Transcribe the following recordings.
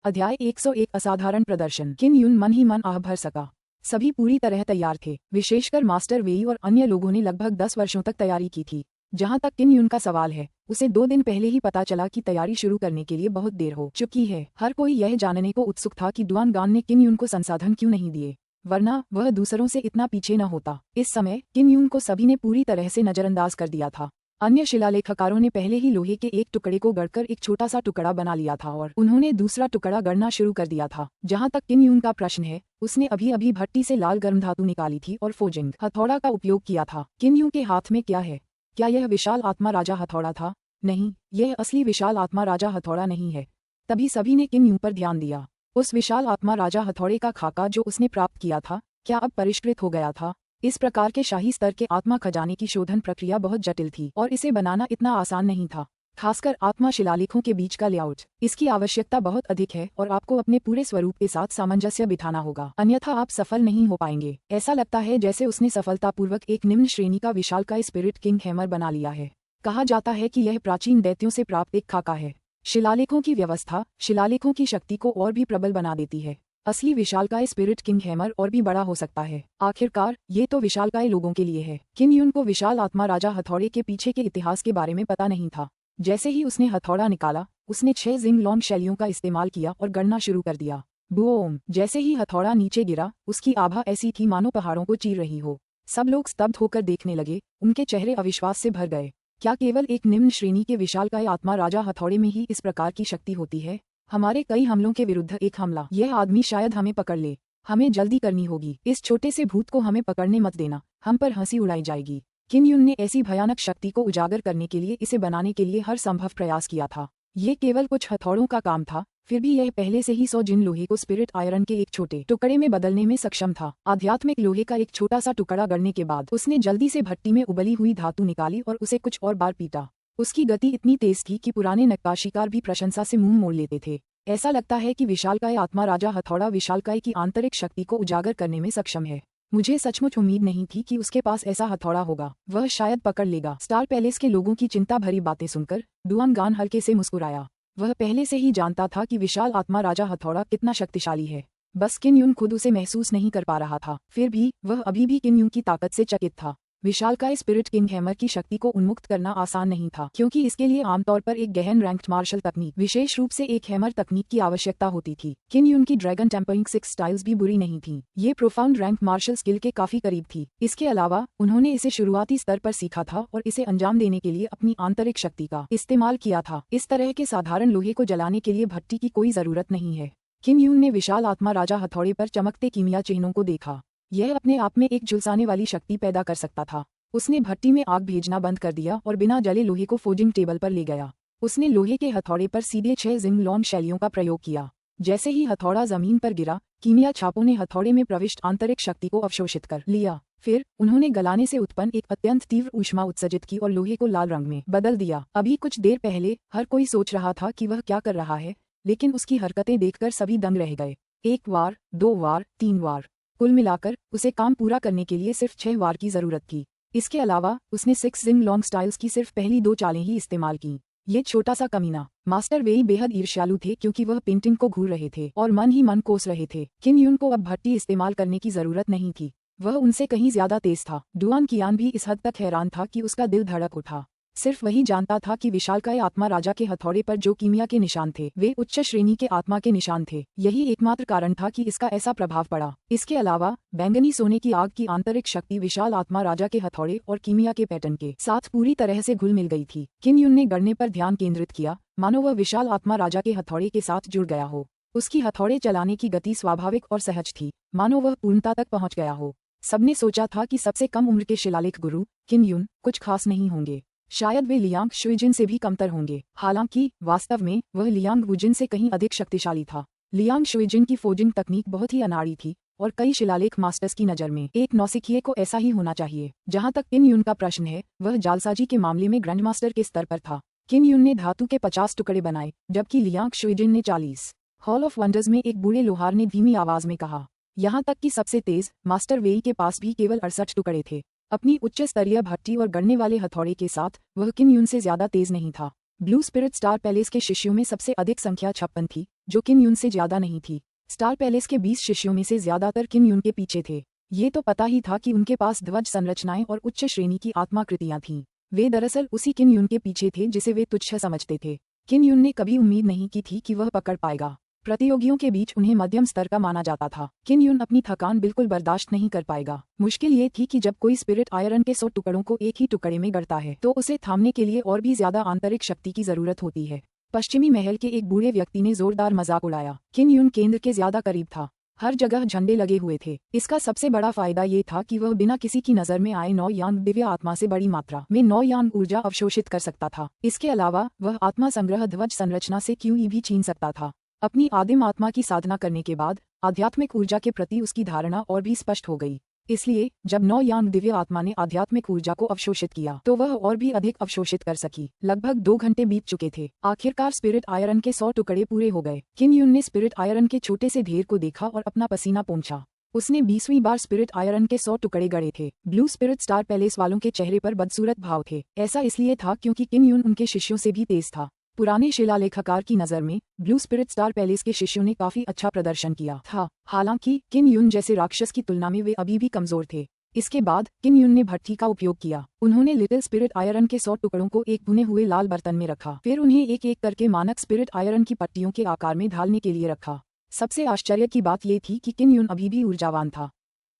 अध्याय 101 असाधारण प्रदर्शन। किन यून मन ही मन आह भर सका। सभी पूरी तरह तैयार थे, विशेषकर मास्टर वेई और अन्य लोगों ने लगभग 10 वर्षों तक तैयारी की थी। जहां तक किन यून का सवाल है, उसे 2 दिन पहले ही पता चला कि तैयारी शुरू करने के लिए बहुत देर हो चुकी है। हर कोई यह जानने को उत्सुक था कि डुआन गान ने किन यून को संसाधन क्यों नहीं दिए, वरना वह दूसरों से इतना पीछे न होता। इस समय किन यून को सभी ने पूरी तरह से नजरअंदाज कर दिया था। अन्य शिलालेखकारों ने पहले ही लोहे के एक टुकड़े को गढ़कर एक छोटा सा टुकड़ा बना लिया था और उन्होंने दूसरा टुकड़ा गढ़ना शुरू कर दिया था। जहां तक किन यून का प्रश्न है, उसने अभी अभी भट्टी से लाल गर्म धातु निकाली थी और फोजिंग हथौड़ा का उपयोग किया था। किन यून के हाथ में क्या है? क्या यह विशाल आत्मा राजा हथौड़ा था? नहीं, यह असली विशाल आत्मा राजा हथौड़ा नहीं है। तभी सभी ने किन यून पर ध्यान दिया। उस विशाल आत्मा राजा हथौड़े का खाका जो उसने प्राप्त किया था, क्या अब परिष्कृत हो गया था? इस प्रकार के शाही स्तर के आत्मा खजाने की शोधन प्रक्रिया बहुत जटिल थी और इसे बनाना इतना आसान नहीं था, खासकर आत्मा शिलालेखों के बीच का लेआउट। इसकी आवश्यकता बहुत अधिक है और आपको अपने पूरे स्वरूप के साथ सामंजस्य बिठाना होगा, अन्यथा आप सफल नहीं हो पाएंगे। ऐसा लगता है जैसे उसने सफलतापूर्वक एक निम्न श्रेणी का विशालकाय स्पिरिट किंग हैमर बना लिया है। कहा जाता है कि यह प्राचीन दैत्यों से प्राप्त एक खाका है। शिलालेखों की व्यवस्था शिलालेखों की शक्ति को और भी प्रबल बना देती है। असली विशालकाय स्पिरिट किंग हैमर और भी बड़ा हो सकता है। आखिरकार ये तो विशालकाय लोगों के लिए है। किन यून को विशाल आत्मा राजा हथौड़े के पीछे के इतिहास के बारे में पता नहीं था। जैसे ही उसने हथौड़ा निकाला, उसने 6 जिंग लॉन्ग शैलियों का इस्तेमाल किया और गणना शुरू कर दिया। बूम! जैसे ही हथौड़ा नीचे गिरा, उसकी आभा ऐसी थी मानो पहाड़ों को चीर रही हो। सब लोग स्तब्ध होकर देखने लगे, उनके चेहरे अविश्वास से भर गए। क्या केवल एक निम्न श्रेणी के विशालकाय आत्मा राजा हथौड़े में ही इस प्रकार की शक्ति होती है? हमारे कई हमलों के विरुद्ध एक हमला। यह आदमी शायद हमें पकड़ ले। हमें जल्दी करनी होगी। इस छोटे से भूत को हमें पकड़ने मत देना, हम पर हंसी उड़ाई जाएगी। किन यून ने ऐसी भयानक शक्ति को उजागर करने के लिए इसे बनाने के लिए हर संभव प्रयास किया था। ये केवल कुछ हथौड़ों का काम था, फिर भी यह पहले से ही 100 जिन लोहे को स्पिरिट आयरन के एक छोटे टुकड़े में बदलने में सक्षम था। आध्यात्मिक लोहे का एक छोटा सा टुकड़ा गढ़ने के बाद उसने जल्दी से भट्टी में उबली हुई धातु निकाली और उसे कुछ और बार पीटा। उसकी गति इतनी तेज थी कि पुराने नक्काशीकार भी प्रशंसा से मुंह मोड़ लेते थे। ऐसा लगता है कि विशालकाय आत्मा राजा हथौड़ा विशालकाय की आंतरिक शक्ति को उजागर करने में सक्षम है। मुझे सचमुच उम्मीद नहीं थी कि उसके पास ऐसा हथौड़ा होगा। वह शायद पकड़ लेगा। स्टार पैलेस के लोगों की चिंता भरी बातें सुनकर डुआन गान हल्के से मुस्कुराया। वह पहले से ही जानता था कि विशाल आत्मा राजा हथौड़ा कितना शक्तिशाली है। बस किन यून खुद उसे महसूस नहीं कर पा रहा था। फिर भी वह अभी भी किन यून की ताकत से चकित था। विशालकाय स्पिरिट किंग हैमर की शक्ति को उन्मुक्त करना आसान नहीं था, क्योंकि इसके लिए आमतौर पर एक गहन रैंक्ड मार्शल तकनीक, विशेष रूप से एक हैमर तकनीक की आवश्यकता होती थी। किन यून की ड्रैगन टेम्परिंग 6 स्टाइल्स भी बुरी नहीं थी। ये प्रोफाउंड रैंक मार्शल स्किल के काफी करीब थी। इसके अलावा उन्होंने इसे शुरुआती स्तर पर सीखा था और इसे अंजाम देने के लिए अपनी आंतरिक शक्ति का इस्तेमाल किया था। इस तरह के साधारण लोहे को जलाने के लिए भट्टी की कोई जरूरत नहीं है। किन यून ने विशाल आत्मा राजा हथौड़े पर चमकते कीमिया चिन्हों को देखा। यह अपने आप में एक झुलसाने वाली शक्ति पैदा कर सकता था। उसने भट्टी में आग भेजना बंद कर दिया और बिना जले लोहे को फोजिंग टेबल पर ले गया। उसने लोहे के हथौड़े पर सीधे 6 जिंग लॉन्ग शैलियों का प्रयोग किया। जैसे ही हथौड़ा जमीन पर गिरा, कीमिया छापों ने हथौड़े में प्रविष्ट आंतरिक शक्ति को अवशोषित कर लिया। फिर उन्होंने गलाने से उत्पन्न एक अत्यंत तीव्र ऊष्मा उत्सर्जित की और लोहे को लाल रंग में बदल दिया। अभी कुछ देर पहले हर कोई सोच रहा था कि वह क्या कर रहा है, लेकिन उसकी हरकतें देखकर सभी दंग रह गए। 1 वार, 2 वार, 3 वार, कुल मिलाकर उसे काम पूरा करने के लिए सिर्फ 6 वार की जरूरत थी। इसके अलावा उसने 6 जिंग लॉन्ग स्टाइल्स की सिर्फ पहली 2 चालें ही इस्तेमाल की। ये छोटा सा कमीना मास्टर वेई बेहद ईर्ष्यालु थे, क्योंकि वह पेंटिंग को घूर रहे थे और मन ही मन कोस रहे थे। किन यून को अब भट्टी इस्तेमाल करने की जरूरत नहीं थी। वह उनसे कहीं ज्यादा तेज था। डुआन कियान भी इस हद तक हैरान था कि उसका दिल धड़क उठा। सिर्फ वही जानता था कि विशालकाय आत्मा राजा के हथौड़े पर जो कीमिया के निशान थे, वे उच्च श्रेणी के आत्मा के निशान थे। यही एकमात्र कारण था कि इसका ऐसा प्रभाव पड़ा। इसके अलावा बैंगनी सोने की आग की आंतरिक शक्ति विशाल आत्मा राजा के हथौड़े और कीमिया के पैटर्न के साथ पूरी तरह से घुल मिल गई थी। किन यून ने गढ़ने पर ध्यान केंद्रित किया, मानो वह विशाल आत्मा राजा के हथौड़े के साथ जुड़ गया हो। उसकी हथौड़े चलाने की गति स्वाभाविक और सहज थी, मानो वह पूर्णता तक पहुंच गया हो। सबने सोचा था कि सबसे कम उम्र के शिलालेख गुरु किन यून कुछ खास नहीं होंगे। शायद वे लियांग शुइजिन से भी कमतर होंगे। हालांकि वास्तव में वह लियांग वुजिन से कहीं अधिक शक्तिशाली था। लियांग शुइजिन की फोजिंग तकनीक बहुत ही अनाड़ी थी और कई शिलालेख मास्टर्स की नज़र में एक नौसिखिए को ऐसा ही होना चाहिए। जहां तक किन यून का प्रश्न है, वह जालसाजी के मामले में ग्रैंड मास्टर के स्तर पर था। किन यून ने धातु के 50 टुकड़े बनाए, जबकि लियांग शुइजिन ने 40। हॉल ऑफ वंडर्स में एक बूढ़े लोहार ने धीमी आवाज में कहा। यहाँ तक कि सबसे तेज मास्टर वेई के पास भी केवल 68 टुकड़े थे। अपनी उच्च स्तरीय भट्टी और गढ़ने वाले हथौड़े के साथ वह किन यून से ज्यादा तेज नहीं था। ब्लू स्पिरिट स्टार पैलेस के शिष्यों में सबसे अधिक संख्या 56 थी, जो किन यून से ज्यादा नहीं थी। स्टार पैलेस के 20 शिष्यों में से ज्यादातर किन यून के पीछे थे। ये तो पता ही था कि उनके पास ध्वज संरचनाएं और उच्च श्रेणी की आत्माकृतियां थीं। वे दरअसल उसी किन यून के पीछे थे जिसे वे तुच्छ समझते थे। किन यून ने कभी उम्मीद नहीं की थी कि वह पकड़ पाएगा। प्रतियोगियों के बीच उन्हें मध्यम स्तर का माना जाता था। किन यून अपनी थकान बिल्कुल बर्दाश्त नहीं कर पाएगा। मुश्किल ये थी कि जब कोई स्पिरिट आयरन के 100 टुकड़ों को एक ही टुकड़े में गढ़ता है तो उसे थामने के लिए और भी ज्यादा आंतरिक शक्ति की जरूरत होती है। पश्चिमी महल के एक बूढ़े व्यक्ति ने जोरदार मजाक उड़ाया। किन यून केंद्र के ज्यादा करीब था। हर जगह झंडे लगे हुए थे। इसका सबसे बड़ा फायदा ये था कि वह बिना किसी की नजर में आए 9 यांग दिव्य आत्मा से बड़ी मात्रा में 9 यांग ऊर्जा अवशोषित कर सकता था। इसके अलावा वह आत्मा संग्रह ध्वज संरचना से QE भी छीन सकता था। अपनी आदिम आत्मा की साधना करने के बाद आध्यात्मिक ऊर्जा के प्रति उसकी धारणा और भी स्पष्ट हो गई। इसलिए जब 9 यांग दिव्य आत्मा ने आध्यात्मिक ऊर्जा को अवशोषित किया तो वह और भी अधिक अवशोषित कर सकी। लगभग 2 घंटे बीत चुके थे। आखिरकार स्पिरिट आयरन के 100 टुकड़े पूरे हो गए। किन यून ने स्पिरिट आयरन के छोटे से ढेर को देखा और अपना पसीना पोंछा। उसने 20वीं बार स्पिरिट आयरन के 100 टुकड़े गढ़े थे। ब्लू स्पिरिट स्टार पैलेस वालों के चेहरे पर बदसूरत भाव थे। ऐसा इसलिए था क्योंकि किन यून उनके शिष्यों से भी तेज था। पुराने शिलालेखाकार की नज़र में ब्लू स्पिरिट स्टार पैलेस के शिष्यों ने काफी अच्छा प्रदर्शन किया था। हालांकि किन यून जैसे राक्षस की तुलना में वे अभी भी कमजोर थे। इसके बाद किन यून ने भट्ठी का उपयोग किया। उन्होंने लिटिल स्पिरिट आयरन के 100 टुकड़ों को एक भुने हुए लाल बर्तन में रखा। फिर उन्हें एक एक करके मानक स्पिरिट आयरन की पट्टियों के आकार में ढालने के लिए रखा। सबसे आश्चर्य की बात ये थी कि किन यून अभी भी ऊर्जावान था।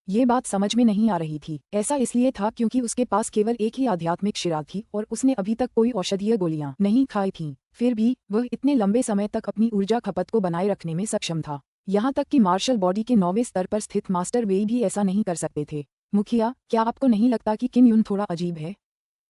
ये बात समझ में नहीं आ रही थी। ऐसा इसलिए था क्योंकि उसके पास केवल एक ही आध्यात्मिक शिरा थी और उसने अभी तक कोई औषधीय गोलियां नहीं खाई थीं। फिर भी वह इतने लंबे समय तक अपनी ऊर्जा खपत को बनाए रखने में सक्षम था। यहाँ तक कि मार्शल बॉडी के 9वें स्तर पर स्थित मास्टर वेई भी ऐसा नहीं कर सकते थे। मुखिया, क्या आपको नहीं लगता कि किन यून थोड़ा अजीब है?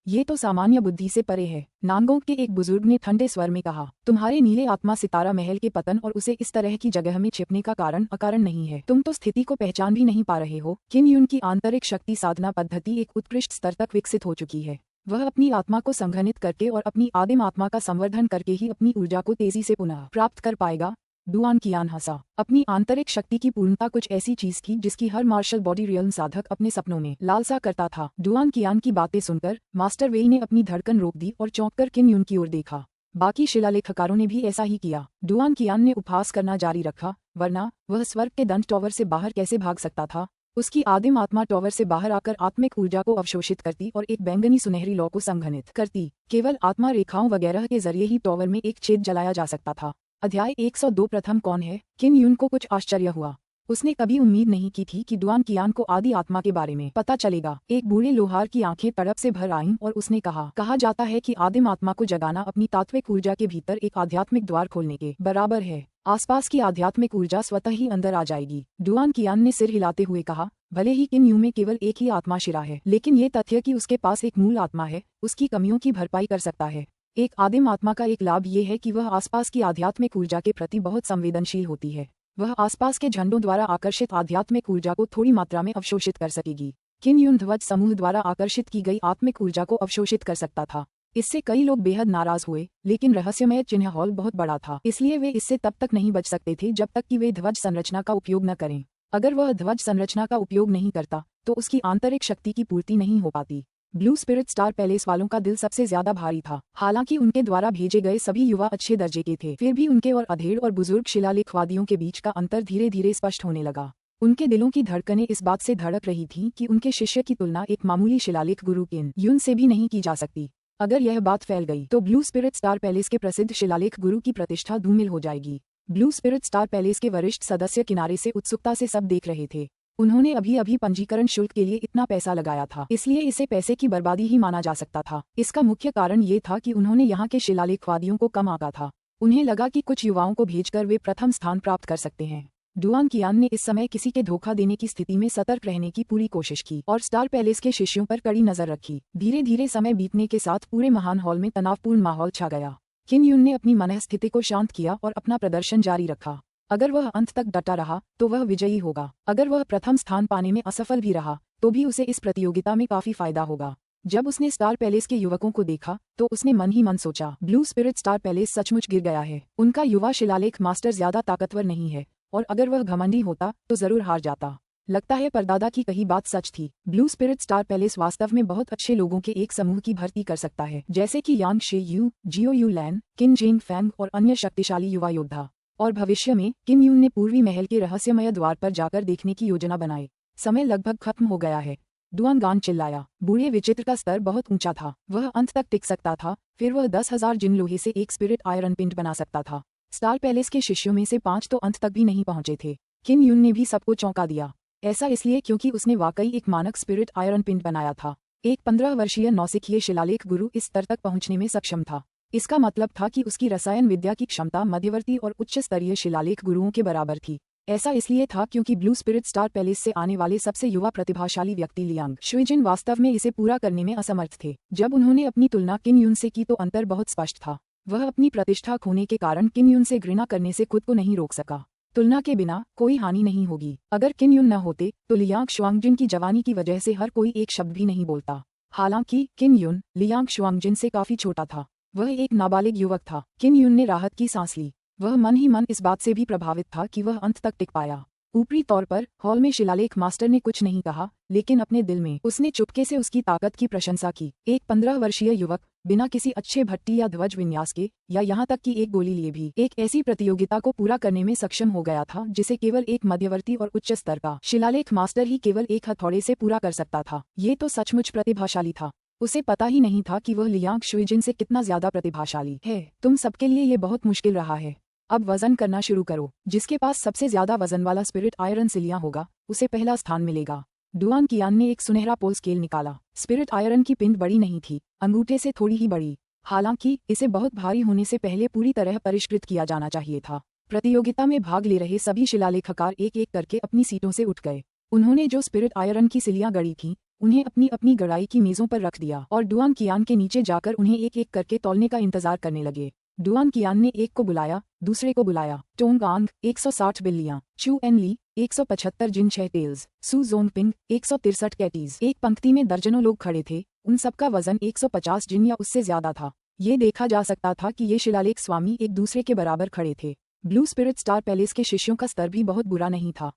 ये तो सामान्य बुद्धि से परे है, नांगोंग के एक बुजुर्ग ने ठंडे स्वर में कहा। तुम्हारे नीले आत्मा सितारा महल के पतन और उसे इस तरह की जगह में छिपने का कारण अकारण नहीं है। तुम तो स्थिति को पहचान भी नहीं पा रहे हो। किन यून की आंतरिक शक्ति साधना पद्धति एक उत्कृष्ट स्तर तक विकसित हो चुकी है। वह अपनी आत्मा को संघनित करके और अपनी आदिम आत्मा का संवर्धन करके ही अपनी ऊर्जा को तेजी से पुनः प्राप्त कर पाएगा। डुआन कियान हंसा। अपनी आंतरिक शक्ति की पूर्णता कुछ ऐसी चीज थी जिसकी हर मार्शल बॉडी रियल्म साधक अपने सपनों में लालसा करता था। डुआन कियान की बातें सुनकर मास्टर वेई ने अपनी धड़कन रोक दी और चौंककर किन यून की ओर देखा। बाकी शिलालेखकारों ने भी ऐसा ही किया। डुआन कियान ने उपहास करना जारी रखा, वरना वह स्वर्ग के दंड टॉवर से बाहर कैसे भाग सकता था। उसकी आदिम आत्मा टॉवर से बाहर आकर आत्मिक ऊर्जा को अवशोषित करती और एक बैंगनी सुनहरी लौ को संघनित करती। केवल आत्मा रेखाओं वगैरह के जरिए ही टॉवर में एक छेद जलाया जा सकता था। अध्याय 102 प्रथम कौन है? किन यून को कुछ आश्चर्य हुआ। उसने कभी उम्मीद नहीं की थी कि डुआन कियान को आदि आत्मा के बारे में पता चलेगा। एक बूढ़े लोहार की आंखें तड़प से भर आईं और उसने कहा जाता है कि आदिम आत्मा को जगाना अपनी तात्विक ऊर्जा के भीतर एक आध्यात्मिक द्वार खोलने के बराबर है। आसपास की आध्यात्मिक ऊर्जा स्वतः ही अंदर आ जाएगी। डुआन कियान ने सिर हिलाते हुए कहा, भले ही किन यून में केवल एक ही आत्मा शिरा है, लेकिन ये तथ्य कि उसके पास एक मूल आत्मा है उसकी कमियों की भरपाई कर सकता है। एक आदिम आत्मा का एक लाभ ये है कि वह आसपास की आध्यात्मिक ऊर्जा के प्रति बहुत संवेदनशील होती है। वह आसपास के झंडों द्वारा आकर्षित आध्यात्मिक ऊर्जा को थोड़ी मात्रा में अवशोषित कर सकेगी। किन यून ध्वज समूह द्वारा आकर्षित की गई आत्मिक ऊर्जा को अवशोषित कर सकता था। इससे कई लोग बेहद नाराज हुए, लेकिन रहस्यमय चिन्ह हॉल बहुत बड़ा था, इसलिए वे इससे तब तक नहीं बच सकते थे जब तक कि वे ध्वज संरचना का उपयोग न करें। अगर वह ध्वज संरचना का उपयोग नहीं करता तो उसकी आंतरिक शक्ति की पूर्ति नहीं हो पाती। ब्लू स्पिरिट स्टार पैलेस वालों का दिल सबसे ज्यादा भारी था। हालांकि उनके द्वारा भेजे गए सभी युवा अच्छे दर्जे के थे, फिर भी उनके और अधेड़ और बुजुर्ग शिलालेखवादियों के बीच का अंतर धीरे धीरे स्पष्ट होने लगा। उनके दिलों की धड़कनें इस बात से धड़क रही थीं कि उनके शिष्य की तुलना एक मामूली शिलालेख गुरु किन यून से भी नहीं की जा सकती। अगर यह बात फैल गई तो ब्लू स्पिरिट स्टार पैलेस के प्रसिद्ध शिलालेख गुरु की प्रतिष्ठा धूमिल हो जाएगी। ब्लू स्पिरिट स्टार पैलेस के वरिष्ठ सदस्य किनारे से उत्सुकता से सब देख रहे थे। उन्होंने अभी अभी पंजीकरण शुल्क के लिए इतना पैसा लगाया था, इसलिए इसे पैसे की बर्बादी ही माना जा सकता था। इसका मुख्य कारण ये था कि उन्होंने यहाँ के शिलालेखवादियों को कम आंका था। उन्हें लगा कि कुछ युवाओं को भेजकर वे प्रथम स्थान प्राप्त कर सकते हैं। डुआन कियान ने इस समय किसी के धोखा देने की स्थिति में सतर्क रहने की पूरी कोशिश की और स्टार पैलेस के शिष्यों पर कड़ी नजर रखी। धीरे धीरे समय बीतने के साथ पूरे महान हॉल में तनावपूर्ण माहौल छा गया। किन यून ने अपनी मनःस्थिति को शांत किया और अपना प्रदर्शन जारी रखा। अगर वह अंत तक डटा रहा तो वह विजयी होगा। अगर वह प्रथम स्थान पाने में असफल भी रहा तो भी उसे इस प्रतियोगिता में काफी फायदा होगा। जब उसने स्टार पैलेस के युवकों को देखा तो उसने मन ही मन सोचा, ब्लू स्पिरिट स्टार पैलेस सचमुच गिर गया है। उनका युवा शिलालेख मास्टर ज्यादा ताकतवर नहीं है और अगर वह घमंडी होता तो जरूर हार जाता। लगता है परदादा की कही बात सच थी। ब्लू स्पिरिट स्टार पैलेस वास्तव में बहुत अच्छे लोगों के एक समूह की भर्ती कर सकता है, जैसे कि यांग शे यू, जियो यू लैन, किन जेंग फैंग और अन्य शक्तिशाली युवा योद्धा। और भविष्य में किम यून ने पूर्वी महल के रहस्यमय द्वार पर जाकर देखने की योजना बनाई। समय लगभग खत्म हो गया है, डुआन गान चिल्लाया। बूढ़े विचित्र का स्तर बहुत ऊंचा था, वह अंत तक टिक सकता था, फिर वह 10,000 जिन लोहे से एक स्पिरिट आयरन पिंड बना सकता था। स्टार पैलेस के शिष्यों में से 5 तो अंत तक भी नहीं पहुंचे थे। किम यून ने भी सबको चौंका दिया, ऐसा इसलिए क्योंकि उसने वाकई एक मानक स्पिरिट आयरन पिंड बनाया था। एक 15 वर्षीय नौसिखिए शिलालेख गुरु इस स्तर तक पहुंचने में सक्षम था। इसका मतलब था कि उसकी रसायन विद्या की क्षमता मध्यवर्ती और उच्च स्तरीय शिलालेख गुरुओं के बराबर थी। ऐसा इसलिए था क्योंकि ब्लू स्पिरिट स्टार पैलेस से आने वाले सबसे युवा प्रतिभाशाली व्यक्ति लियांग शुइजिन वास्तव में इसे पूरा करने में असमर्थ थे। जब उन्होंने अपनी तुलना किम यून से की तो अंतर बहुत स्पष्ट था। वह अपनी प्रतिष्ठा खोने के कारण किम यून से घृणा करने से खुद को नहीं रोक सका। तुलना के बिना कोई हानि नहीं होगी। अगर किम यून न होते तो लियांग शुआंगजिन की जवानी की वजह से हर कोई एक शब्द भी नहीं बोलता। हालांकि किम यून लियांग शुआंगजिन से काफी छोटा था, वह एक नाबालिग युवक था। किम यून ने राहत की सांस ली। वह मन ही मन इस बात से भी प्रभावित था कि वह अंत तक टिक पाया। ऊपरी तौर पर हॉल में शिलालेख मास्टर ने कुछ नहीं कहा, लेकिन अपने दिल में उसने चुपके से उसकी ताकत की प्रशंसा की। एक 15 वर्षीय युवक बिना किसी अच्छे भट्टी या ध्वज विन्यास के या यहाँ तक कि एक गोली लिए भी एक ऐसी प्रतियोगिता को पूरा करने में सक्षम हो गया था जिसे केवल एक मध्यवर्ती और उच्च स्तर का शिलालेख मास्टर ही केवल एक हथौड़े से पूरा कर सकता था। ये तो सचमुच प्रतिभाशाली था। उसे पता ही नहीं था कि वह लियांग शुइजिन से कितना ज्यादा प्रतिभाशाली है। तुम सबके लिए ये बहुत मुश्किल रहा है। अब वजन करना शुरू करो। जिसके पास सबसे ज्यादा वजन वाला स्पिरिट आयरन सिलिया होगा उसे पहला स्थान मिलेगा। डुआन कियान ने एक सुनहरा पोल स्केल निकाला। स्पिरिट आयरन की पिंड बड़ी नहीं थी, अंगूठे से थोड़ी ही बड़ी। हालांकि इसे बहुत भारी होने से पहले पूरी तरह परिष्कृत किया जाना चाहिए था। प्रतियोगिता में भाग ले रहे सभी शिलालेखकार एक एक करके अपनी सीटों से उठ गए। उन्होंने जो स्पिरिट आयरन की सिलियां गढ़ी थीं उन्हें अपनी अपनी गड़ाई की मेजों पर रख दिया और डुआन कियान के नीचे जाकर उन्हें एक एक करके तौलने का इंतजार करने लगे। डुआन कियान ने एक को बुलाया, दूसरे को बुलाया। टोंग आंग 160 बिल्लियां, चू एन ली 175 जिन 6 टेल्स, सू जोंगपिंग 163 कैटीज। एक पंक्ति में दर्जनों लोग खड़े थे, उन सबका वजन 150 जिन या उससे ज्यादा था। ये देखा जा सकता था कि ये शिलालेख स्वामी एक दूसरे के बराबर खड़े थे। ब्लू स्पिरिट स्टार पैलेस के शिष्यों का स्तर भी बहुत बुरा नहीं था,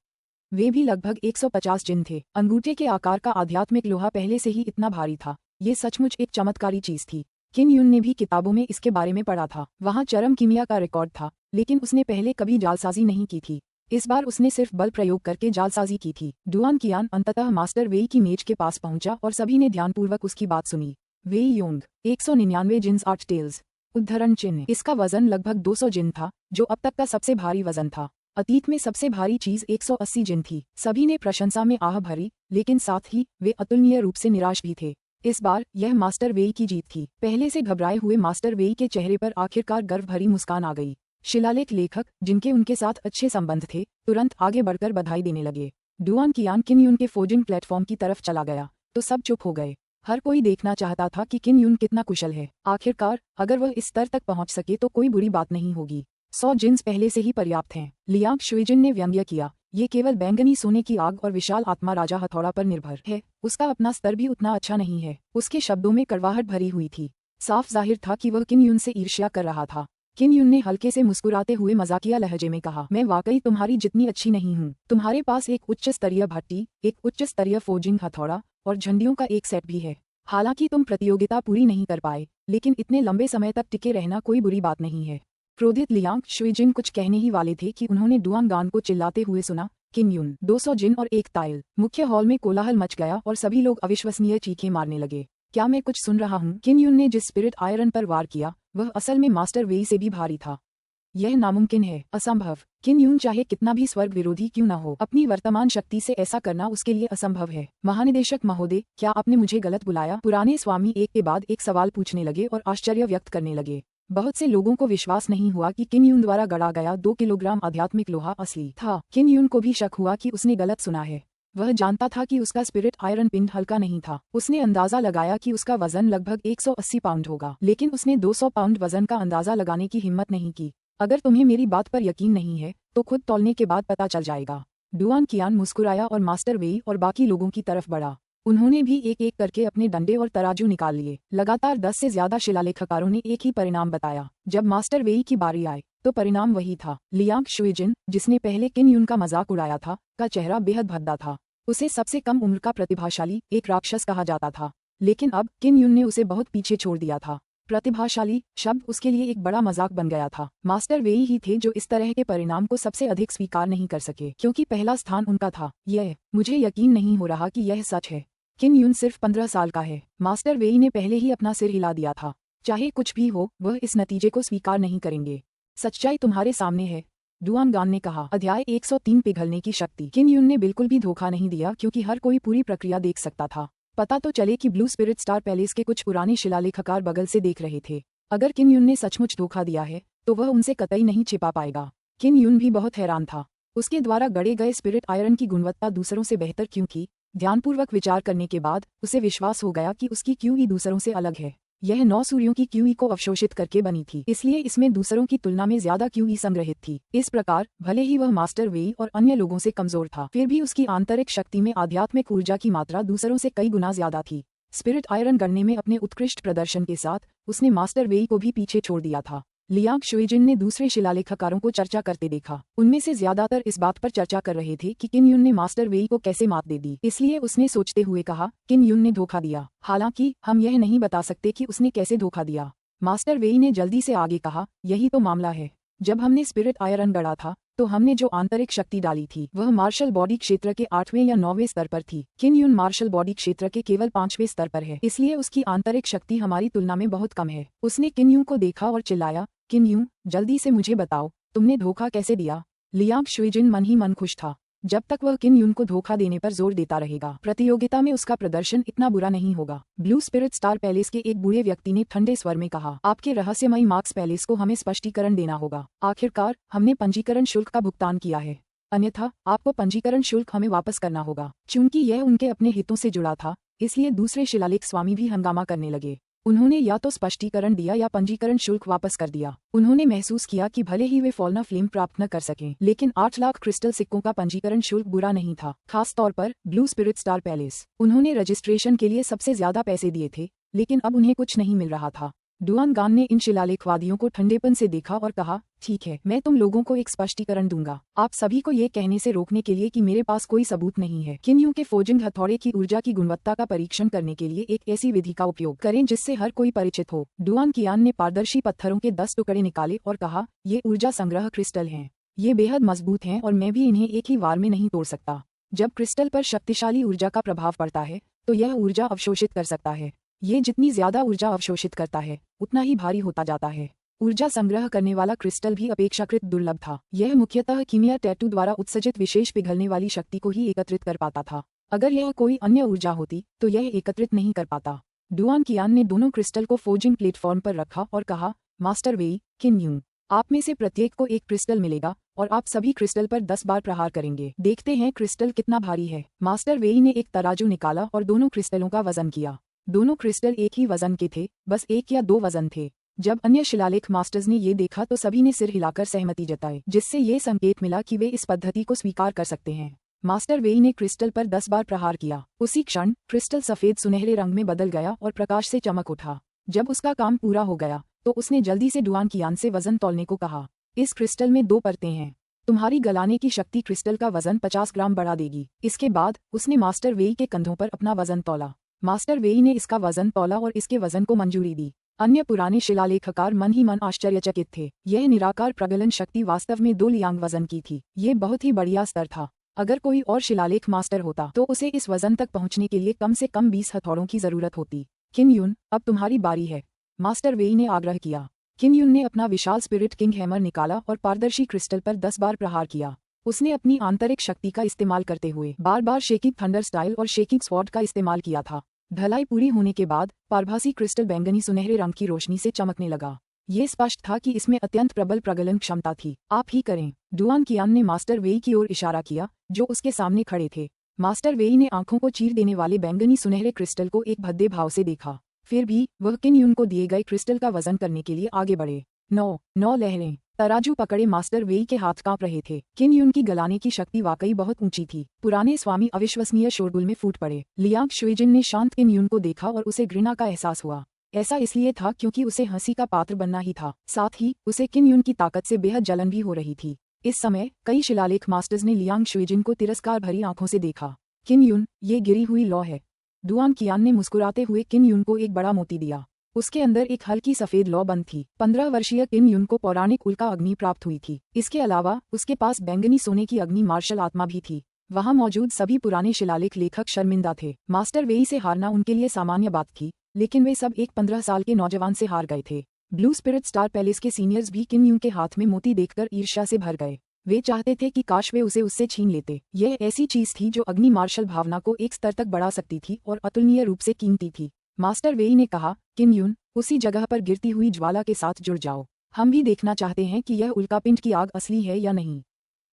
वे भी लगभग 150 जिन थे। अंगूठे के आकार का आध्यात्मिक लोहा पहले से ही इतना भारी था, ये सचमुच एक चमत्कारी चीज थी। किम यून ने भी किताबों में इसके बारे में पढ़ा था। वहाँ चरम कीमिया का रिकॉर्ड था, लेकिन उसने पहले कभी जालसाजी नहीं की थी। इस बार उसने सिर्फ बल प्रयोग करके जालसाजी की थी। डुआन कियान अंततः मास्टर वेई की मेज के पास पहुंचा और सभी ने ध्यानपूर्वक उसकी बात सुनी। वेई योंग 199 जिन्स 8 टेल्स। उद्धरण चिन्ह। इसका वजन लगभग 200 जिन था, जो अब तक का सबसे भारी वजन था। अतीत में सबसे भारी चीज 180 जिन थी। सभी ने प्रशंसा में आह भरी, लेकिन साथ ही वे अतुलनीय रूप से निराश भी थे। इस बार यह मास्टर वेई की जीत थी। पहले से घबराए हुए मास्टर वेई के चेहरे पर आखिरकार गर्व भरी मुस्कान आ गई। शिलालेख लेखक, जिनके उनके साथ अच्छे संबंध थे, तुरंत आगे बढ़कर बधाई देने लगे। डुआन कियान किम यून के फोजिंग प्लेटफॉर्म की तरफ चला गया तो सब चुप हो गए। हर कोई देखना चाहता था कि किम यून कितना कुशल है। आखिरकार अगर वह इस स्तर तक पहुंच सके तो कोई बुरी बात नहीं होगी। 100 जिन्स पहले से ही पर्याप्त हैं। लियांग शुइजिन ने व्यंग्य किया, ये केवल बैंगनी सोने की आग और विशाल आत्मा राजा हथौड़ा पर निर्भर है। उसका अपना स्तर भी उतना अच्छा नहीं है। उसके शब्दों में कड़वाहट भरी हुई थी। साफ जाहिर था कि वह किम यून से ईर्ष्या कर रहा था। किम यून ने हल्के से मुस्कुराते हुए मजाकिया लहजे में कहा, मैं वाकई तुम्हारी जितनी अच्छी नहीं हूँ। तुम्हारे पास एक उच्च स्तरीय भट्टी, एक उच्च स्तरीय फोजिंग हथौड़ा और झंडियों का एक सेट भी है। हालांकि तुम प्रतियोगिता पूरी नहीं कर पाए, लेकिन इतने लंबे समय तक टिके रहना कोई बुरी बात नहीं है। क्रोधित लियांग शुइजिन कुछ कहने ही वाले थे कि उन्होंने डुआन गान को चिल्लाते हुए सुना, किम यून 200 जिन और एक ताइल। मुख्य हॉल में कोलाहल मच गया और सभी लोग अविश्वसनीय चीखें मारने लगे। क्या मैं कुछ सुन रहा हूँ? किम यून ने जिस स्पिरिट आयरन पर वार किया वह असल में मास्टर वेई से भी भारी था। यह नामुमकिन है, असंभव। किम यून चाहे कितना भी स्वर्ग विरोधी क्यों न हो, अपनी वर्तमान शक्ति से ऐसा करना उसके लिए असंभव है। महानिदेशक महोदय, क्या आपने मुझे गलत बुलाया? पुराने स्वामी एक के बाद एक सवाल पूछने लगे और आश्चर्य व्यक्त करने लगे। बहुत से लोगों को विश्वास नहीं हुआ कि किम यून द्वारा गढ़ा गया 2 किलोग्राम आध्यात्मिक लोहा असली था। किम यून को भी शक हुआ कि उसने गलत सुना है। वह जानता था कि उसका स्पिरिट आयरन पिंड हल्का नहीं था। उसने अंदाजा लगाया कि उसका वजन लगभग 180 पाउंड होगा, लेकिन उसने 200 पाउंड वजन का अंदाजा लगाने की हिम्मत नहीं की। अगर तुम्हें मेरी बात पर यकीन नहीं है तो खुद तौलने के बाद पता चल जाएगा। डुआन कियान मुस्कुराया और मास्टर वेई और बाकी लोगों की तरफ बढ़ा। उन्होंने भी एक एक करके अपने डंडे और तराजू निकाल लिए। लगातार 10 से ज्यादा शिलालेखकारों ने एक ही परिणाम बताया। जब मास्टर वेई की बारी आई तो परिणाम वही था। लियांग शुइजिन, जिसने पहले किम यून का मजाक उड़ाया था, का चेहरा बेहद भद्दा था। उसे सबसे कम उम्र का प्रतिभाशाली, एक राक्षस कहा जाता था, लेकिन अब किम यून ने उसे बहुत पीछे छोड़ दिया था। प्रतिभाशाली शब्द उसके लिए एक बड़ा मजाक बन गया था। मास्टर वेई ही थे जो इस तरह के परिणाम को सबसे अधिक स्वीकार नहीं कर सके, क्योंकि पहला स्थान उनका था। मुझे यकीन नहीं हो रहा कि यह सच है। किन यून सिर्फ 15 साल का है। मास्टर वेई ने पहले ही अपना सिर हिला दिया था। चाहे कुछ भी हो, वह इस नतीजे को स्वीकार नहीं करेंगे। सच्चाई तुम्हारे सामने है, डुआन गान ने कहा। अध्याय 103 पिघलने की शक्ति। किन यून ने बिल्कुल भी धोखा नहीं दिया, क्योंकि हर कोई पूरी प्रक्रिया देख सकता था। पता तो चले कि ब्लू स्पिरिट स्टार पैलेस के कुछ पुराने शिलालेखकार बगल से देख रहे थे। अगर किन यून ने सचमुच धोखा दिया है तो वह उनसे कतई नहीं छिपा पाएगा। किन यून भी बहुत हैरान था। उसके द्वारा गढ़े गए स्पिरिट आयरन की गुणवत्ता दूसरों से बेहतर क्यों थी। ध्यानपूर्वक विचार करने के बाद उसे विश्वास हो गया कि उसकी क्यूई दूसरों से अलग है। यह 9 सूर्यों की क्यूई को अवशोषित करके बनी थी, इसलिए इसमें दूसरों की तुलना में ज्यादा क्यूई संग्रहित थी। इस प्रकार भले ही वह मास्टर वेई और अन्य लोगों से कमजोर था, फिर भी उसकी आंतरिक शक्ति में आध्यात्मिक ऊर्जा की मात्रा दूसरों से कई गुना ज्यादा थी। स्पिरिट आयरन गणने में अपने उत्कृष्ट प्रदर्शन के साथ उसने मास्टर वेई को भी पीछे छोड़ दिया था। लियांग शुइजिन ने दूसरे शिलालेखकारों को चर्चा करते देखा। उनमें से ज्यादातर इस बात पर चर्चा कर रहे थे कि किन यून ने मास्टर वेई को कैसे मात दे दी। इसलिए उसने सोचते हुए कहा, किन यून ने धोखा दिया। हालांकि हम यह नहीं बता सकते कि उसने कैसे धोखा दिया। मास्टर वेई ने जल्दी से आगे कहा, यही तो मामला है। जब हमने स्पिरिट आयरन गढ़ा था तो हमने जो आंतरिक शक्ति डाली थी वह मार्शल बॉडी क्षेत्र के 8वें या 9वें स्तर पर थी। किन यून मार्शल बॉडी क्षेत्र के केवल 5वें स्तर पर है, इसलिए उसकी आंतरिक शक्ति हमारी तुलना में बहुत कम है। उसने किन यून को देखा और चिल्लाया, किन यून, जल्दी से मुझे बताओ, तुमने धोखा कैसे दिया। लियांग शुइजिन मन ही मन खुश था। जब तक वह किन यून को धोखा देने पर जोर देता रहेगा, प्रतियोगिता में उसका प्रदर्शन इतना बुरा नहीं होगा। ब्लू स्पिरिट स्टार पैलेस के एक बूढ़े व्यक्ति ने ठंडे स्वर में कहा, आपके रहस्यमयी मार्क्स पैलेस को हमें स्पष्टीकरण देना होगा। आखिरकार हमने पंजीकरण शुल्क का भुगतान किया है, अन्यथा आपको पंजीकरण शुल्क हमें वापस करना होगा। चूंकि यह उनके अपने हितों से जुड़ा था, इसलिए दूसरे शिलालेख स्वामी भी हंगामा करने लगे। उन्होंने या तो स्पष्टीकरण दिया या पंजीकरण शुल्क वापस कर दिया। उन्होंने महसूस किया कि भले ही वे फॉल्ना फ्लेम प्राप्त न कर सकें, लेकिन 8 लाख क्रिस्टल सिक्कों का पंजीकरण शुल्क बुरा नहीं था, खास तौर पर ब्लू स्पिरिट स्टार पैलेस। उन्होंने रजिस्ट्रेशन के लिए सबसे ज्यादा पैसे दिए थे, लेकिन अब उन्हें कुछ नहीं मिल रहा था। डुआन गान ने इन शिलालेखवादियों को ठंडेपन से देखा और कहा, ठीक है, मैं तुम लोगों को एक स्पष्टीकरण दूंगा, आप सभी को ये कहने से रोकने के लिए कि मेरे पास कोई सबूत नहीं है। किन यूं के फोजिंग हथौड़े की ऊर्जा की गुणवत्ता का परीक्षण करने के लिए एक ऐसी विधि का उपयोग करें जिससे हर कोई परिचित हो। डुआन कियान ने पारदर्शी पत्थरों के 10 टुकड़े निकाले और कहा, ये ऊर्जा संग्रह क्रिस्टल हैं। ये बेहद मजबूत हैं और मैं भी इन्हें एक ही वार में नहीं तोड़ सकता। जब क्रिस्टल पर शक्तिशाली ऊर्जा का प्रभाव पड़ता है तो यह ऊर्जा अवशोषित कर सकता है। ये जितनी ज्यादा ऊर्जा अवशोषित करता है उतना ही भारी होता जाता है। ऊर्जा संग्रह करने वाला क्रिस्टल भी अपेक्षाकृत दुर्लभ था। यह मुख्यतः कीमिया टैटू द्वारा उत्सर्जित विशेष पिघलने वाली शक्ति को ही एकत्रित कर पाता था। अगर यह कोई अन्य ऊर्जा होती तो यह एकत्रित नहीं कर पाता। डुआन कियान ने दोनों क्रिस्टल को फोजिंग प्लेटफॉर्म पर रखा और कहा, मास्टर वेई, किन यूं, आप में से प्रत्येक को एक क्रिस्टल मिलेगा और आप सभी क्रिस्टल पर 10 बार प्रहार करेंगे। देखते हैं क्रिस्टल कितना भारी है। मास्टर वेई ने एक तराजू निकाला और दोनों क्रिस्टलों का वजन किया। दोनों क्रिस्टल एक ही वजन के थे, बस 1 या 2 वजन थे। जब अन्य शिलालेख मास्टर्स ने ये देखा तो सभी ने सिर हिलाकर सहमति जताई, जिससे ये संकेत मिला कि वे इस पद्धति को स्वीकार कर सकते हैं। मास्टर वेई ने क्रिस्टल पर 10 बार प्रहार किया। उसी क्षण क्रिस्टल सफेद सुनहरे रंग में बदल गया और प्रकाश से चमक उठा। जब उसका काम पूरा हो गया तो उसने जल्दी से डुआन कियान से वजन तौलने को कहा। इस क्रिस्टल में 2 परतें हैं। तुम्हारी गलाने की शक्ति क्रिस्टल का वजन 50 ग्राम बढ़ा देगी। इसके बाद उसने मास्टर वेई के कंधों पर अपना वजन तौला। मास्टर वेई ने इसका वजन तौला और इसके वजन को मंजूरी दी। अन्य पुराने शिलालेखकार मन ही मन आश्चर्यचकित थे। यह निराकार प्रगलन शक्ति वास्तव में 2 लियांग वजन की थी। ये बहुत ही बढ़िया स्तर था। अगर कोई और शिलालेख मास्टर होता तो उसे इस वजन तक पहुंचने के लिए कम से कम 20 हथौड़ों की जरूरत होती। किन यून, अब तुम्हारी बारी है, मास्टर वेई ने आग्रह किया। किन यून ने अपना विशाल स्पिरिट किंग हैमर निकाला और पारदर्शी क्रिस्टल पर 10 बार प्रहार किया। उसने अपनी आंतरिक शक्ति का इस्तेमाल करते हुए बार बार शेकिंग थंडर स्टाइल और शेकिंग स्वॉर्ड का इस्तेमाल किया था। ढलाई पूरी होने के बाद पारभासी क्रिस्टल बैंगनी सुनहरे रंग की रोशनी से चमकने लगा। ये स्पष्ट था कि इसमें अत्यंत प्रबल प्रगलन क्षमता थी। आप ही करें, डुआन कियान ने मास्टर वेई की ओर इशारा किया, जो उसके सामने खड़े थे। मास्टर वेई ने आंखों को चीर देने वाले बैंगनी सुनहरे क्रिस्टल को एक भद्दे भाव से देखा। फिर भी वह किन यून को दिए गए क्रिस्टल का वजन करने के लिए आगे बढ़े। 9 लहरें। तराजू पकड़े मास्टर वेई के हाथ कांप रहे थे। किन यून की गलाने की शक्ति वाकई बहुत ऊंची थी। पुराने स्वामी अविश्वसनीय शोरगुल में फूट पड़े। लियांग शुइजिन ने शांत किन यून को देखा और उसे घृणा का एहसास हुआ। ऐसा इसलिए था क्योंकि उसे हंसी का पात्र बनना ही था। साथ ही उसे किन यून की ताकत से बेहद जलन भी हो रही थी। इस समय कई शिलालेख मास्टर्स ने लियांग शुइजिन को तिरस्कार भरी आंखों से देखा। किन यून, ये गिरी हुई लौ है। डुआन कियान ने मुस्कुराते हुए किन यून को एक बड़ा मोती दिया। उसके अंदर एक हल्की सफेद लौ बंद थी। 15 वर्षीय किम युन को पौराणिक उल्का अग्नि प्राप्त हुई थी। इसके अलावा उसके पास बैंगनी सोने की अग्नि मार्शल आत्मा भी थी। वहां मौजूद सभी पुराने शिलालेख लेखक शर्मिंदा थे। मास्टर वेई से हारना उनके लिए सामान्य बात थी, लेकिन वे सब एक 15 साल के नौजवान से हार गए थे। ब्लू स्पिरिट स्टार पैलेस के सीनियर्स भी किम युन के हाथ में मोती देखकर ईर्ष्या से भर गए। वे चाहते थे कि काश वे उसे उससे छीन लेते। यह ऐसी चीज थी जो अग्नि मार्शल भावना को एक स्तर तक बढ़ा सकती थी और अतुलनीय रूप से कीमती थी। मास्टर वेई ने कहा, किम युन, उसी जगह पर गिरती हुई ज्वाला के साथ जुड़ जाओ। हम भी देखना चाहते हैं कि यह उल्कापिंड की आग असली है या नहीं।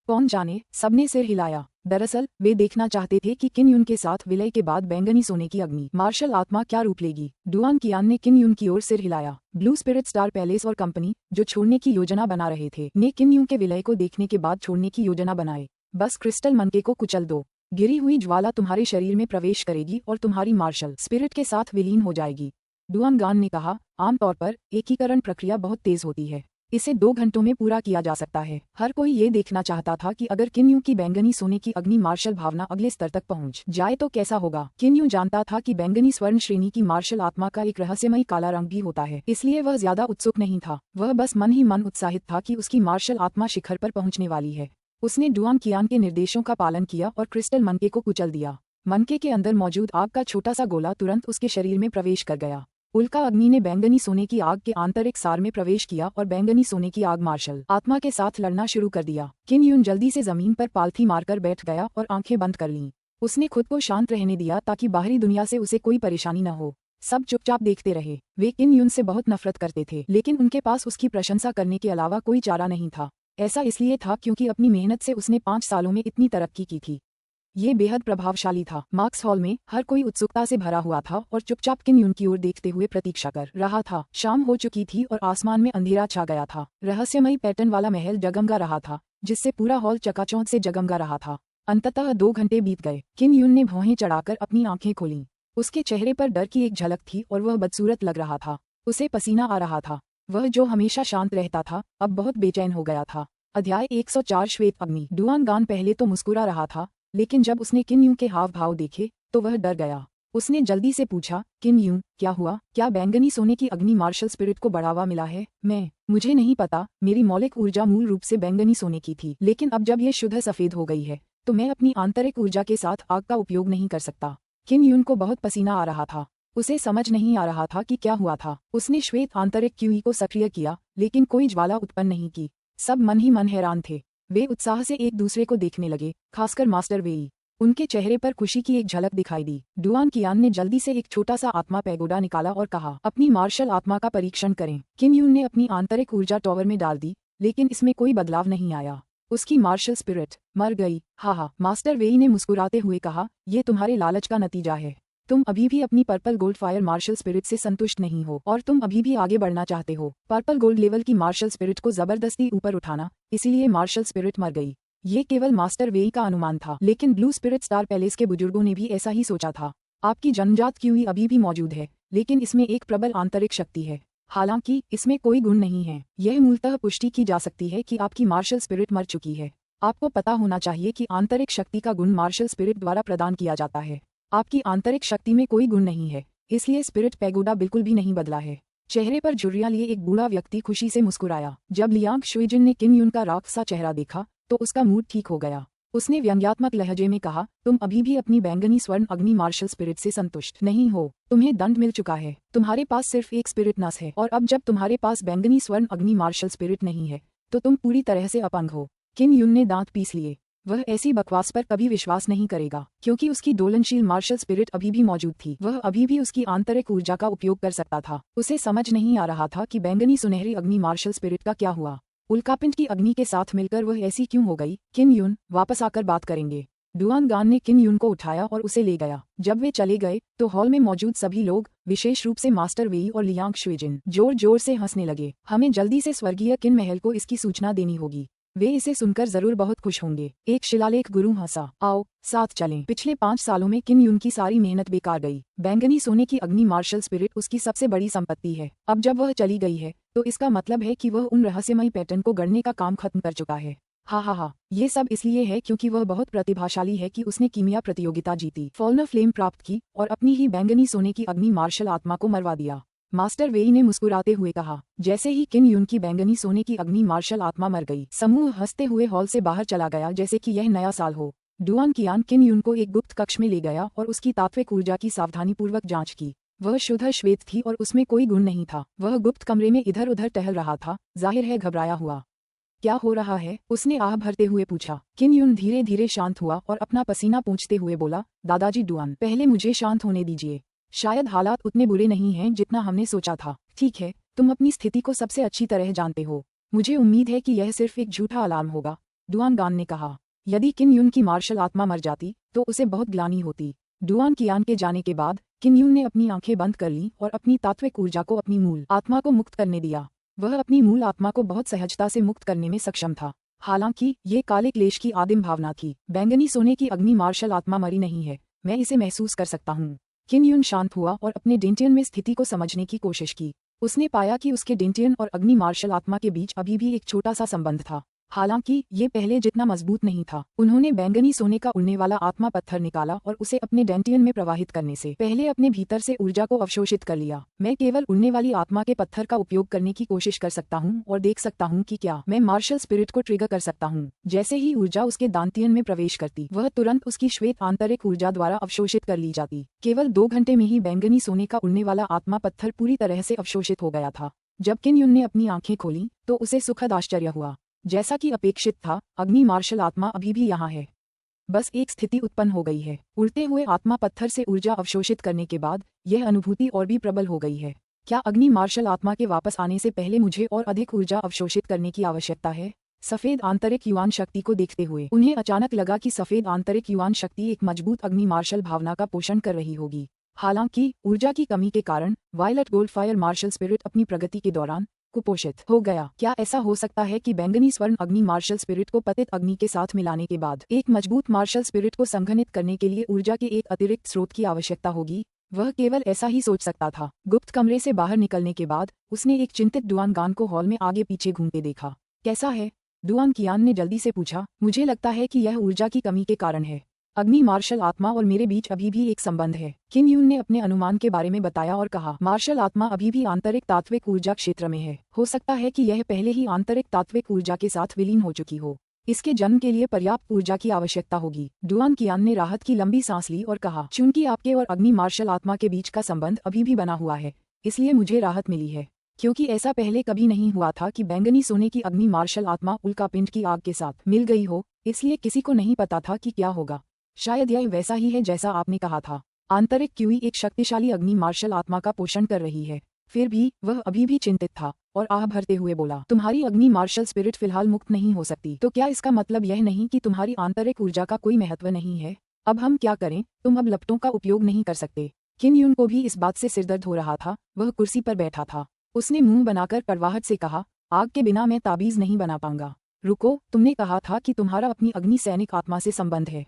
कौन जाने, सबने सिर हिलाया। दरअसल वे देखना चाहते थे कि किम युन के साथ विलय के बाद बैंगनी सोने की अग्नि मार्शल आत्मा क्या रूप लेगी। डुआन कियान ने किम युन की ओर सिर हिलाया। ब्लू स्पिरिट स्टार पैलेस और कंपनी, जो छोड़ने की योजना बना रहे थे, ने किम युन के विलय को देखने के बाद छोड़ने की योजना बनाए। बस क्रिस्टल मनके को कुचल दो। गिरी हुई ज्वाला तुम्हारे शरीर में प्रवेश करेगी और तुम्हारी मार्शल स्पिरिट के साथ विलीन हो जाएगी। डुआन गान ने कहा, आमतौर पर एकीकरण प्रक्रिया बहुत तेज होती है। इसे 2 घंटों में पूरा किया जा सकता है। हर कोई ये देखना चाहता था कि अगर किम यू की बैंगनी सोने की अग्नि मार्शल भावना अगले स्तर तक पहुंच जाए तो कैसा होगा। किम यू जानता था कि बैंगनी स्वर्ण श्रेणी की मार्शल आत्मा का एक रहस्यमयी काला रंग भी होता है, इसलिए वह ज्यादा उत्सुक नहीं था। वह बस मन ही मन उत्साहित था कि उसकी मार्शल आत्मा शिखर पर पहुंचने वाली है। उसने डुआन कियान के निर्देशों का पालन किया और क्रिस्टल मनके को कुचल दिया। मनके के अंदर मौजूद आग का छोटा सा गोला तुरंत उसके शरीर में प्रवेश कर गया। उल्का अग्नि ने बैंगनी सोने की आग के आंतरिक सार में प्रवेश किया और बैंगनी सोने की आग मार्शल आत्मा के साथ लड़ना शुरू कर दिया। किम युन जल्दी से जमीन पर पालथी मारकर बैठ गया और आंखें बंद कर लीं। उसने खुद को शांत रहने दिया ताकि बाहरी दुनिया से उसे कोई परेशानी न हो। सब चुपचाप देखते रहे। वे किम युन से बहुत नफरत करते थे, लेकिन उनके पास उसकी प्रशंसा करने के अलावा कोई चारा नहीं था। ऐसा इसलिए था क्योंकि अपनी मेहनत से उसने 5 सालों में इतनी तरक्की की थी। ये बेहद प्रभावशाली था। मार्क्स हॉल में हर कोई उत्सुकता से भरा हुआ था और चुपचाप किम युन की ओर देखते हुए प्रतीक्षा कर रहा था। शाम हो चुकी थी और आसमान में अंधेरा छा गया था। रहस्यमयी पैटर्न वाला महल जगमगा रहा था, जिससे पूरा हॉल चकाचौंध से जगमगा रहा था। अंततः 2 घंटे बीत गए। किम युन ने भौहें चढ़ाकर अपनी आंखें खोलीं। उसके चेहरे पर डर की एक झलक थी और वह बदसूरत लग रहा था। उसे पसीना आ रहा था। वह जो हमेशा शांत रहता था, अब बहुत बेचैन हो गया था। अध्याय 104 श्वेत अग्नि। डुआन गान पहले तो मुस्कुरा रहा था, लेकिन जब उसने किम यू के हाव भाव देखे तो वह डर गया। उसने जल्दी से पूछा, किम यू, क्या हुआ? क्या बैंगनी सोने की अग्नि मार्शल स्पिरिट को बढ़ावा मिला है? मुझे नहीं पता। मेरी मौलिक ऊर्जा मूल रूप से बैंगनी सोने की थी, लेकिन अब जब यह शुद्ध सफेद हो गई है तो मैं अपनी आंतरिक ऊर्जा के साथ आग का उपयोग नहीं कर सकता। किम यून को बहुत पसीना आ रहा था। उसे समझ नहीं आ रहा था कि क्या हुआ था। उसने श्वेत आंतरिक क्यूई को सक्रिय किया, लेकिन कोई ज्वाला उत्पन्न नहीं की। सब मन ही मन हैरान थे। वे उत्साह से एक दूसरे को देखने लगे, खासकर मास्टर वेई। उनके चेहरे पर खुशी की एक झलक दिखाई दी। डुआन कियान ने जल्दी से एक छोटा सा आत्मा पैगोडा निकाला और कहा, अपनी मार्शल आत्मा का परीक्षण करें। किम यून ने अपनी आंतरिक ऊर्जा टॉवर में डाल दी, लेकिन इसमें कोई बदलाव नहीं आया। उसकी मार्शल स्पिरिट मर गई। हा, मास्टर वेई ने मुस्कुराते हुए कहा, ये तुम्हारे लालच का नतीजा है। तुम अभी भी अपनी purple gold fire marshal spirit से संतुष्ट नहीं हो और तुम अभी भी आगे बढ़ना चाहते हो। पर्पल गोल्ड लेवल की मार्शल स्पिरिट को जबरदस्ती ऊपर उठाना, इसीलिए मार्शल स्पिरिट मर गई। ये केवल मास्टर वेई का अनुमान था, लेकिन ब्लू स्पिरिट स्टार पैलेस के बुजुर्गों ने भी ऐसा ही सोचा था। आपकी जन्मजात क्यूई अभी भी मौजूद है, लेकिन इसमें एक प्रबल आंतरिक शक्ति है। हालांकि इसमें कोई गुण नहीं है। यह मूलतः पुष्टि की जा सकती है कि आपकी मार्शल स्पिरिट मर चुकी है। आपको पता होना चाहिए कि आंतरिक शक्ति का गुण मार्शल स्पिरिट द्वारा प्रदान किया जाता है। आपकी आंतरिक शक्ति में कोई गुण नहीं है, इसलिए स्पिरिट पैगोडा बिल्कुल भी नहीं बदला है। चेहरे पर झुर्रियां लिए एक बूढ़ा व्यक्ति खुशी से मुस्कुराया। जब लियांग शुइजिन ने किम यून का राख सा चेहरा देखा तो उसका मूड ठीक हो गया। उसने व्यंग्यात्मक लहजे में कहा, तुम अभी भी अपनी बैंगनी स्वर्ण अग्नि मार्शल स्पिरिट से संतुष्ट नहीं हो। तुम्हें दंड मिल चुका है। तुम्हारे पास सिर्फ एक स्पिरिट नस है, और अब जब तुम्हारे पास बैंगनी स्वर्ण अग्नि मार्शल स्पिरिट नहीं है तो तुम पूरी तरह से अपंग हो। किम यून ने दांत पीस लिए। वह ऐसी बकवास पर कभी विश्वास नहीं करेगा, क्योंकि उसकी दोलनशील मार्शल स्पिरिट अभी भी मौजूद थी। वह अभी भी उसकी आंतरिक ऊर्जा का उपयोग कर सकता था। उसे समझ नहीं आ रहा था कि बैंगनी सुनहरी अग्नि मार्शल स्पिरिट का क्या हुआ। उल्कापिंड की अग्नि के साथ मिलकर वह ऐसी क्यों हो गई? किम यून, वापस आकर बात करेंगे। डुआन गान ने किम यून को उठाया और उसे ले गया। जब वे चले गए तो हॉल में मौजूद सभी लोग, विशेष रूप से मास्टर वेई और लियांग शुइजिन, जोर जोर से हंसने लगे। हमें जल्दी से स्वर्गीय किन महल को इसकी सूचना देनी होगी। वे इसे सुनकर जरूर बहुत खुश होंगे। एक शिलालेख गुरु हंसा। आओ साथ चलें। पिछले 5 सालों में किम यून की सारी मेहनत बेकार गई। बैंगनी सोने की अग्नि मार्शल स्पिरिट उसकी सबसे बड़ी संपत्ति है। अब जब वह चली गई है तो इसका मतलब है कि वह उन रहस्यमयी पैटर्न को गढ़ने का काम खत्म कर चुका है। हा, ये सब इसलिए है क्योंकि वह बहुत प्रतिभाशाली है कि उसने कीमिया प्रतियोगिता जीती, फॉल्नर फ्लेम प्राप्त की और अपनी ही बैंगनी सोने की अग्नि मार्शल आत्मा को मरवा दिया। मास्टर वेई ने मुस्कुराते हुए कहा। जैसे ही किन यून की बैंगनी सोने की अग्नि मार्शल आत्मा मर गई, समूह हंसते हुए हॉल से बाहर चला गया जैसे कि यह नया साल हो। डुआन कियान किन यून को एक गुप्त कक्ष में ले गया और उसकी तात्विक ऊर्जा की सावधानीपूर्वक जांच की। वह शुद्ध श्वेत थी और उसमें कोई गुण नहीं था। वह गुप्त कमरे में इधर उधर टहल रहा था, जाहिर है घबराया हुआ। क्या हो रहा है? उसने आह भरते हुए पूछा। किन यून धीरे धीरे शांत हुआ और अपना पसीना पोंछते हुए बोला, दादाजी डुआन, पहले मुझे शांत होने दीजिए। शायद हालात उतने बुरे नहीं हैं जितना हमने सोचा था। ठीक है, तुम अपनी स्थिति को सबसे अच्छी तरह जानते हो। मुझे उम्मीद है कि यह सिर्फ एक झूठा अलार्म होगा, डुआन गान ने कहा। यदि किन यून की मार्शल आत्मा मर जाती तो उसे बहुत ग्लानि होती। डुआन कियान के जाने के बाद किन यून ने अपनी आंखें बंद कर लीं और अपनी तात्विक ऊर्जा को अपनी मूल आत्मा को मुक्त करने दिया। वह अपनी मूल आत्मा को बहुत सहजता से मुक्त करने में सक्षम था। हालांकि ये काले क्लेश की आदिम भावना थी। बैंगनी सोने की अग्नि मार्शल आत्मा मरी नहीं है, मैं इसे महसूस कर सकता हूँ। किन यून शांत हुआ और अपने डेंटियन में स्थिति को समझने की कोशिश की। उसने पाया कि उसके डेंटियन और अग्नि मार्शल आत्मा के बीच अभी भी एक छोटा सा संबंध था, हालांकि ये पहले जितना मजबूत नहीं था। उन्होंने बैंगनी सोने का उड़ने वाला आत्मा पत्थर निकाला और उसे अपने डेंटियन में प्रवाहित करने से पहले अपने भीतर से ऊर्जा को अवशोषित कर लिया। मैं केवल उड़ने वाली आत्मा के पत्थर का उपयोग करने की कोशिश कर सकता हूँ और देख सकता हूँ कि क्या मैं मार्शल स्पिरिट को ट्रिगर कर सकता हूँ। जैसे ही ऊर्जा उसके दांतियन में प्रवेश करती, वह तुरंत उसकी श्वेत आंतरिक ऊर्जा द्वारा अवशोषित कर ली जाती। केवल 2 घंटे में ही बैंगनी सोने का उड़ने वाला आत्मा पत्थर पूरी तरह से अवशोषित हो गया था। जब किन यून ने अपनी आंखें खोली तो उसे सुखद आश्चर्य हुआ। जैसा कि अपेक्षित था, अग्नि मार्शल आत्मा अभी भी यहाँ है। बस एक स्थिति उत्पन्न हो गई है। उड़ते हुए आत्मा पत्थर से ऊर्जा अवशोषित करने के बाद यह अनुभूति और भी प्रबल हो गई है। क्या अग्नि मार्शल आत्मा के वापस आने से पहले मुझे और अधिक ऊर्जा अवशोषित करने की आवश्यकता है? सफेद आंतरिक युवान शक्ति को देखते हुए उन्हें अचानक लगा कि सफेद आंतरिक युवान शक्ति एक मजबूत अग्नि मार्शल भावना का पोषण कर रही होगी। हालांकि ऊर्जा की कमी के कारण violet gold fire marshal spirit अपनी प्रगति के दौरान कुपोषित हो गया। क्या ऐसा हो सकता है कि बैंगनी स्वर्ण अग्नि मार्शल स्पिरिट को पतित अग्नि के साथ मिलाने के बाद एक मजबूत मार्शल स्पिरिट को संघनित करने के लिए ऊर्जा के एक अतिरिक्त स्रोत की आवश्यकता होगी? वह केवल ऐसा ही सोच सकता था। गुप्त कमरे से बाहर निकलने के बाद उसने एक चिंतित डुआन गान को हॉल में आगे पीछे घूमते देखा। कैसा है? डुआन कियान ने जल्दी से पूछा। मुझे लगता है कि यह ऊर्जा की कमी के कारण है। अग्नि मार्शल आत्मा और मेरे बीच अभी भी एक संबंध है, किन यून ने अपने अनुमान के बारे में बताया और कहा। मार्शल आत्मा अभी भी आंतरिक तात्विक ऊर्जा क्षेत्र में है। हो सकता है कि यह पहले ही आंतरिक तात्विक ऊर्जा के साथ विलीन हो चुकी हो। इसके जन्म के लिए पर्याप्त ऊर्जा की आवश्यकता होगी। डुआन कियान ने राहत की लंबी सांस ली और कहा, चूंकि आपके और अग्नि मार्शल आत्मा के बीच का संबंध अभी भी बना हुआ है, इसलिए मुझे राहत मिली है। क्योंकि ऐसा पहले कभी नहीं हुआ था कि बैंगनी सोने की अग्नि मार्शल आत्मा उल्कापिंड की आग के साथ मिल गई हो, इसलिए किसी को नहीं पता था कि क्या होगा। शायद यह वैसा ही है जैसा आपने कहा था। आंतरिक क्यूई एक शक्तिशाली अग्नि मार्शल आत्मा का पोषण कर रही है। फिर भी वह अभी भी चिंतित था और आह भरते हुए बोला, तुम्हारी अग्नि मार्शल स्पिरिट फिलहाल मुक्त नहीं हो सकती, तो क्या इसका मतलब यह नहीं कि तुम्हारी आंतरिक ऊर्जा का कोई महत्व नहीं है? अब हम क्या करें? तुम अब लपटों का उपयोग नहीं कर सकते। किन यून को भी इस बात से सिरदर्द हो रहा था। वह कुर्सी पर बैठा था। उसने मुंह बनाकर कड़वाहट से कहा, आग के बिना मैं ताबीज नहीं बना पाऊंगा। रुको, तुमने कहा था कि तुम्हारा अपनी अग्नि सैनिक आत्मा से संबंध है।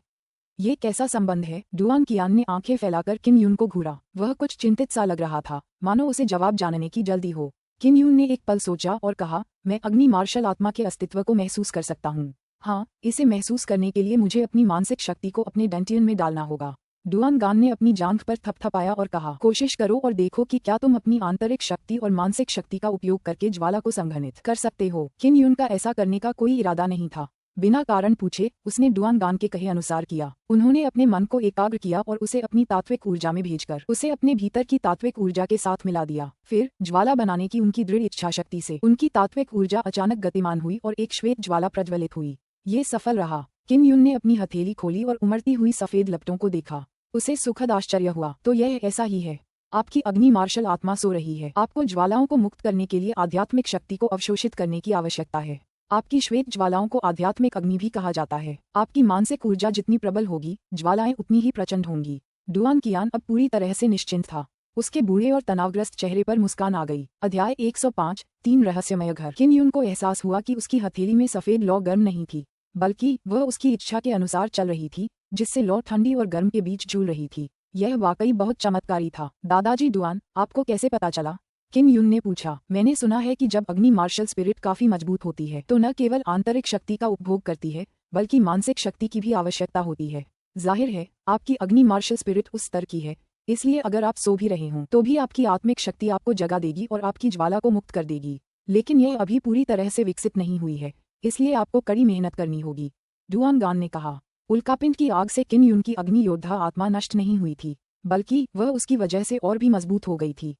ये कैसा संबंध है? डुआन कियान ने आंखें फैलाकर किम यून को घूरा। वह कुछ चिंतित सा लग रहा था, मानो उसे जवाब जानने की जल्दी हो। किम यून ने एक पल सोचा और कहा, मैं अग्नि मार्शल आत्मा के अस्तित्व को महसूस कर सकता हूँ। हाँ, इसे महसूस करने के लिए मुझे अपनी मानसिक शक्ति को अपने डेंटियन में डालना होगा। डुआन गान ने अपनी जांघ पर थपथपाया और कहा, कोशिश करो और देखो कि क्या तुम अपनी आंतरिक शक्ति और मानसिक शक्ति का उपयोग करके ज्वाला को संघनित कर सकते हो। किम यून का ऐसा करने का कोई इरादा नहीं था। बिना कारण पूछे उसने डुआन गान के कहे अनुसार किया। उन्होंने अपने मन को एकाग्र किया और उसे अपनी तात्विक ऊर्जा में भेजकर उसे अपने भीतर की तात्विक ऊर्जा के साथ मिला दिया। फिर ज्वाला बनाने की उनकी दृढ़ इच्छा शक्ति से उनकी तात्विक ऊर्जा अचानक गतिमान हुई और एक श्वेत ज्वाला प्रज्वलित हुई। ये सफल रहा। किम यून ने अपनी हथेली खोली और उमड़ती हुई सफेद लपटों को देखा। उसे सुखद आश्चर्य हुआ। तो यह ऐसा ही है, आपकी अग्नि मार्शल आत्मा सो रही है। आपको ज्वालाओं को मुक्त करने के लिए आध्यात्मिक शक्ति को अवशोषित करने की आवश्यकता है। आपकी श्वेत ज्वालाओं को आध्यात्मिक अग्नि भी कहा जाता है। आपकी मानसिक ऊर्जा जितनी प्रबल होगी, ज्वालाएं उतनी ही प्रचंड होंगी। डुआन कियान अब पूरी तरह से निश्चिंत था। उसके बूढ़े और तनावग्रस्त चेहरे पर मुस्कान आ गई। अध्याय 105 3 रहस्यमय घर। किन यून को एहसास हुआ कि उसकी हथेली में सफेद लौ गर्म नहीं थी, बल्कि वह उसकी इच्छा के अनुसार चल रही थी, जिससे लौ ठंडी और गर्म के बीच झूल रही थी। यह वाकई बहुत चमत्कारी था। दादाजी डुआन, आपको कैसे पता चला? किम यून ने पूछा। मैंने सुना है कि जब अग्नि मार्शल स्पिरिट काफी मजबूत होती है तो न केवल आंतरिक शक्ति का उपभोग करती है, बल्कि मानसिक शक्ति की भी आवश्यकता होती है। जाहिर है, आपकी अग्नि मार्शल स्पिरिट उस स्तर की है, इसलिए अगर आप सो भी रहे हों तो भी आपकी आत्मिक शक्ति आपको जगा देगी और आपकी ज्वाला को मुक्त कर देगी। लेकिन यह अभी पूरी तरह से विकसित नहीं हुई है, इसलिए आपको कड़ी मेहनत करनी होगी, डुआन गान ने कहा। उल्कापिंड की आग से किन यून की अग्नि योद्धा आत्मा नष्ट नहीं हुई थी, बल्कि वह उसकी वजह से और भी मजबूत हो गई थी।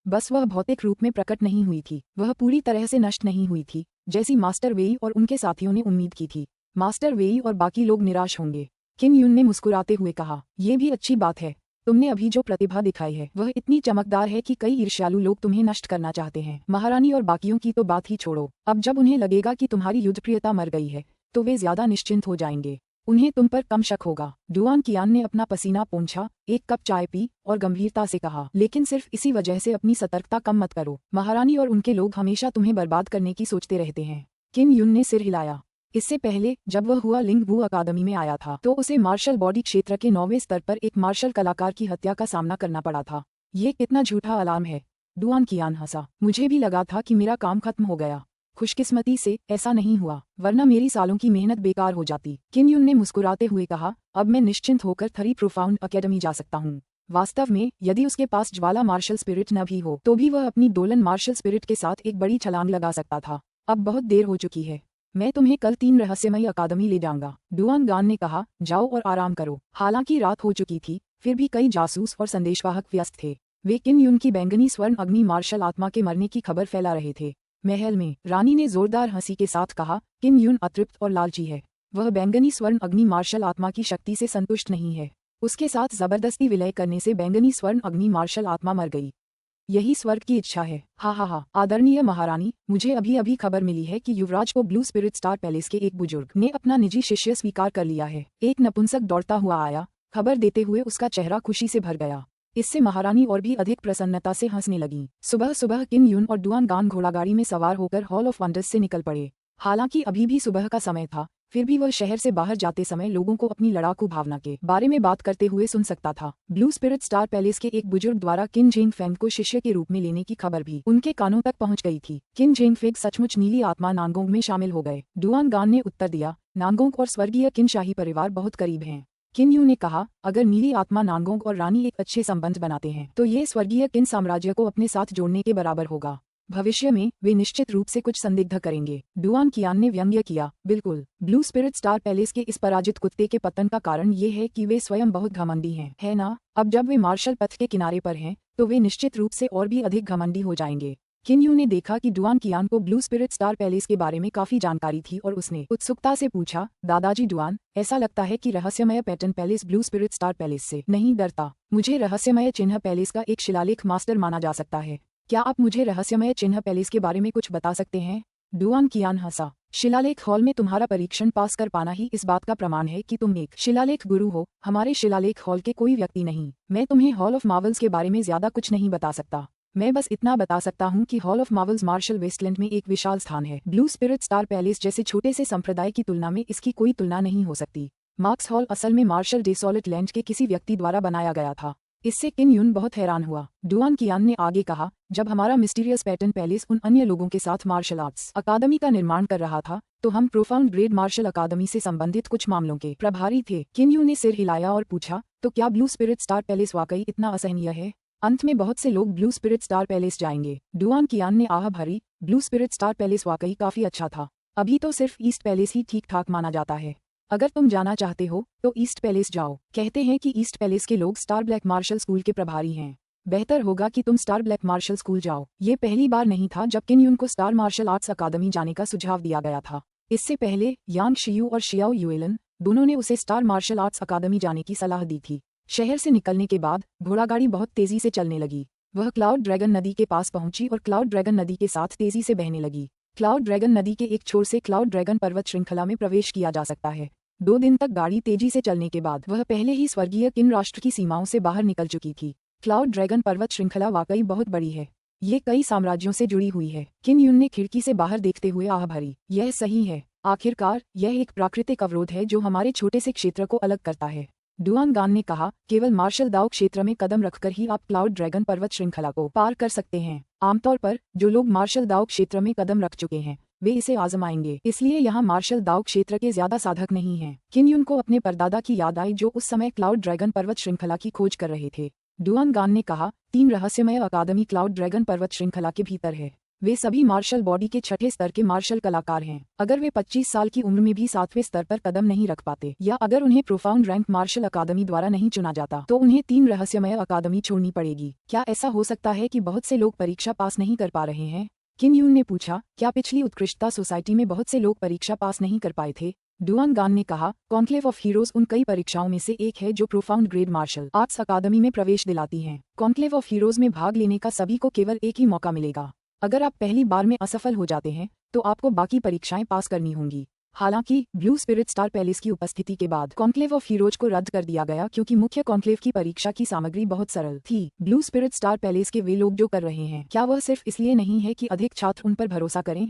बस वह भौतिक रूप में प्रकट नहीं हुई थी, वह पूरी तरह से नष्ट नहीं हुई थी, जैसी मास्टर वेई और उनके साथियों ने उम्मीद की थी। मास्टर वेई और बाकी लोग निराश होंगे, किन यून ने मुस्कुराते हुए कहा। ये भी अच्छी बात है, तुमने अभी जो प्रतिभा दिखाई है वह इतनी चमकदार है कि कई ईर्ष्यालु लोग तुम्हें नष्ट करना चाहते हैं। महारानी और बाकियों की तो बात ही छोड़ो, अब जब उन्हें लगेगा कि तुम्हारी युद्धप्रियता मर गई है तो वे ज्यादा निश्चिंत हो जाएंगे, उन्हें तुम पर कम शक होगा। डुआन कियान ने अपना पसीना पोंछा, एक कप चाय पी और गंभीरता से कहा, लेकिन सिर्फ इसी वजह से अपनी सतर्कता कम मत करो। महारानी और उनके लोग हमेशा तुम्हें बर्बाद करने की सोचते रहते हैं। किन यून ने सिर हिलाया। इससे पहले जब वह हुआ लिंग वू अकादमी में आया था तो उसे मार्शल बॉडी क्षेत्र के 9वें स्तर पर एक मार्शल कलाकार की हत्या का सामना करना पड़ा था। ये कितना झूठा अलार्म है। डुआन कियान हंसा। मुझे भी लगा था कि मेरा काम खत्म हो गया। खुशकिस्मती से ऐसा नहीं हुआ, वरना मेरी सालों की मेहनत बेकार हो जाती। किन यून ने मुस्कुराते हुए कहा, अब मैं निश्चिंत होकर थरी प्रोफाउंड अकेडमी जा सकता हूँ। वास्तव में यदि उसके पास ज्वाला मार्शल स्पिरिट न भी हो तो भी वह अपनी दोलन मार्शल स्पिरिट के साथ एक बड़ी छलांग लगा सकता था। अब बहुत देर हो चुकी है, मैं तुम्हें कल 3 रहस्यमयी अकादमी ले जाऊंगा। डुआन गान ने कहा, जाओ और आराम करो। हालांकि रात हो चुकी थी, फिर भी कई जासूस और संदेशवाहक व्यस्त थे। वे किन यून की बैंगनी स्वर्ण अग्नि मार्शल आत्मा के मरने की खबर फैला रहे थे। महल में रानी ने जोरदार हंसी के साथ कहा, किन यून अतृप्त और लालची है। वह बैंगनी स्वर्ण अग्नि मार्शल आत्मा की शक्ति से संतुष्ट नहीं है। उसके साथ जबरदस्ती विलय करने से बैंगनी स्वर्ण अग्नि मार्शल आत्मा मर गई। यही स्वर्ग की इच्छा है। हा हा हा। आदरणीय महारानी, मुझे अभी अभी खबर मिली है कि युवराज को ब्लू स्पिरिट स्टार पैलेस के एक बुजुर्ग ने अपना निजी शिष्य स्वीकार कर लिया है। एक नपुंसक दौड़ता हुआ आया, खबर देते हुए उसका चेहरा खुशी से भर गया। इससे महारानी और भी अधिक प्रसन्नता से हंसने लगीं। सुबह सुबह किन यून और डुआन गान घोड़ागाड़ी में सवार होकर हॉल ऑफ वंडर्स से निकल पड़े। हालांकि अभी भी सुबह का समय था, फिर भी वह शहर से बाहर जाते समय लोगों को अपनी लड़ाकू भावना के बारे में बात करते हुए सुन सकता था। ब्लू स्पिरिट स्टार पैलेस के एक बुजुर्ग द्वारा किन जेंग फेंग को शिष्य के रूप में लेने की खबर भी उनके कानों तक पहुंच गई थी। किन जेंग फेंग सचमुच नीली आत्मा नांगोंग में शामिल हो गए। डुआन गान ने उत्तर दिया, नांगोंग और स्वर्गीय किन शाही परिवार बहुत करीब हैं। किन यू ने कहा, अगर नीली आत्मा नांगोंग और रानी एक अच्छे संबंध बनाते हैं तो ये स्वर्गीय किन साम्राज्य को अपने साथ जोड़ने के बराबर होगा। भविष्य में वे निश्चित रूप से कुछ संदिग्ध करेंगे। डुआन कियान ने व्यंग्य किया, बिल्कुल। ब्लू स्पिरिट स्टार पैलेस के इस पराजित कुत्ते के पतन का कारण ये है कि वे स्वयं बहुत घमंडी हैं, है ना? अब जब वे मार्शल पथ के किनारे पर हैं तो वे निश्चित रूप से और भी अधिक घमंडी हो जाएंगे। किन यू ने देखा कि डुआन कियान को ब्लू स्पिरिट स्टार पैलेस के बारे में काफी जानकारी थी और उसने उत्सुकता से पूछा, दादाजी डुआन, ऐसा लगता है कि रहस्यमय pattern palace blue spirit star palace से नहीं डरता। मुझे रहस्यमय चिन्ह पैलेस का एक शिलालेख मास्टर माना जा सकता है। क्या आप मुझे रहस्यमय चिन्ह पैलेस के बारे में कुछ बता सकते हैं? डुआन कियान हंसा। शिलालेख हॉल में तुम्हारा परीक्षण पास कर पाना ही इस बात का प्रमाण है कि तुम एक शिलालेख गुरु हो, हमारे शिलालेख हॉल के कोई व्यक्ति नहीं। मैं तुम्हें हॉल ऑफ मार्वल्स के बारे में ज्यादा कुछ नहीं बता सकता। मैं बस इतना बता सकता हूँ कि hall of marvels Marshall Westland में एक विशाल स्थान है। ब्लू स्पिरिट स्टार पैलेस जैसे छोटे से संप्रदाय की तुलना में इसकी कोई तुलना नहीं हो सकती। मार्क्स हॉल असल में मार्शल डेसोलेट लैंड के किसी व्यक्ति द्वारा बनाया गया था। इससे किन यून बहुत हैरान हुआ। डुआन कियान ने आगे कहा, जब हमारा मिस्टीरियस पैटर्न पैलेस उन अन्य लोगों के साथ मार्शल आर्ट्स अकादमी का निर्माण कर रहा था तो हम प्रोफाउंड ग्रेड मार्शल अकादमी से संबंधित कुछ मामलों के प्रभारी थे। किन यू ने सिर हिलाया और पूछा, तो क्या ब्लू स्पिरिट स्टार पैलेस वाकई इतना असहनीय है? अंत में बहुत से लोग ब्लू स्पिरिट स्टार पैलेस जाएंगे। डुआन कियान ने आह भरी, ब्लू स्पिरिट स्टार पैलेस वाकई काफी अच्छा था। अभी तो सिर्फ ईस्ट पैलेस ही ठीक ठाक माना जाता है। अगर तुम जाना चाहते हो तो ईस्ट पैलेस जाओ। कहते हैं कि ईस्ट पैलेस के लोग स्टार ब्लैक मार्शल स्कूल के प्रभारी हैं। बेहतर होगा कि तुम स्टार ब्लैक मार्शल स्कूल जाओ। ये पहली बार नहीं था जब किन यून को स्टार मार्शल आर्ट्स अकादमी जाने का सुझाव दिया गया था। इससे पहले यांग शियू और शियाओ युएलन दोनों ने उसे स्टार मार्शल आर्ट्स अकादमी जाने की सलाह दी थी। शहर से निकलने के बाद घोड़ागाड़ी बहुत तेजी से चलने लगी। वह क्लाउड ड्रैगन नदी के पास पहुंची और क्लाउड ड्रैगन नदी के साथ तेजी से बहने लगी। क्लाउड ड्रैगन नदी के एक छोर से क्लाउड ड्रैगन पर्वत श्रृंखला में प्रवेश किया जा सकता है। 2 दिन तक गाड़ी तेजी से चलने के बाद वह पहले ही स्वर्गीय किन राष्ट्र की सीमाओं से बाहर निकल चुकी थी। क्लाउड ड्रैगन पर्वत श्रृंखला वाकई बहुत बड़ी है। ये कई साम्राज्यों से जुड़ी हुई है। किन यून ने खिड़की से बाहर देखते हुए आह भरी। यह सही है। आखिरकार यह एक प्राकृतिक अवरोध है जो हमारे छोटे से क्षेत्र को अलग करता है। डुआन गान ने कहा, केवल मार्शल दाओ क्षेत्र में कदम रखकर ही आप क्लाउड ड्रैगन पर्वत श्रृंखला को पार कर सकते हैं। आमतौर पर जो लोग मार्शल दाओ क्षेत्र में कदम रख चुके हैं वे इसे आजमाएंगे, इसलिए यहाँ मार्शल दाओ क्षेत्र के ज्यादा साधक नहीं हैं। किन यून को अपने परदादा की याद आई जो उस समय क्लाउड ड्रैगन पर्वत श्रृंखला की खोज कर रहे थे। डुआन गान ने कहा, टीम रहस्यमय अकादमी क्लाउड ड्रैगन पर्वत श्रृंखला के भीतर है। वे सभी मार्शल बॉडी के छठे स्तर के मार्शल कलाकार हैं। अगर वे 25 साल की उम्र में भी 7वें स्तर पर कदम नहीं रख पाते या अगर उन्हें प्रोफाउंड रैंक मार्शल अकादमी द्वारा नहीं चुना जाता तो उन्हें टीम रहस्यमय अकादमी छोड़नी पड़ेगी। क्या ऐसा हो सकता है कि बहुत से लोग परीक्षा पास नहीं कर पा रहे हैं? किन यून ने पूछा। क्या पिछली उत्कृष्टता सोसाइटी में बहुत से लोग परीक्षा पास नहीं कर पाए थे? डुआन गान ने कहा, कॉन्क्लेव ऑफ हीरोज उन कई परीक्षाओं में से एक है जो प्रोफाउंड ग्रेड मार्शल आर्ट्स अकादमी में प्रवेश दिलाती हैं। कॉन्क्लेव ऑफ हीरोज में भाग लेने का सभी को केवल एक ही मौका मिलेगा। अगर आप पहली बार में असफल हो जाते हैं तो आपको बाकी परीक्षाएं पास करनी होंगी। हालांकि ब्लू स्पिरिट स्टार पैलेस की उपस्थिति के बाद कॉन्क्लेव ऑफ हीरोज को रद्द कर दिया गया क्योंकि मुख्य कॉन्क्लेव की परीक्षा की सामग्री बहुत सरल थी। ब्लू स्पिरिट स्टार पैलेस के वे लोग जो कर रहे हैं, क्या वह सिर्फ इसलिए नहीं है कि अधिक छात्र उन पर भरोसा करें?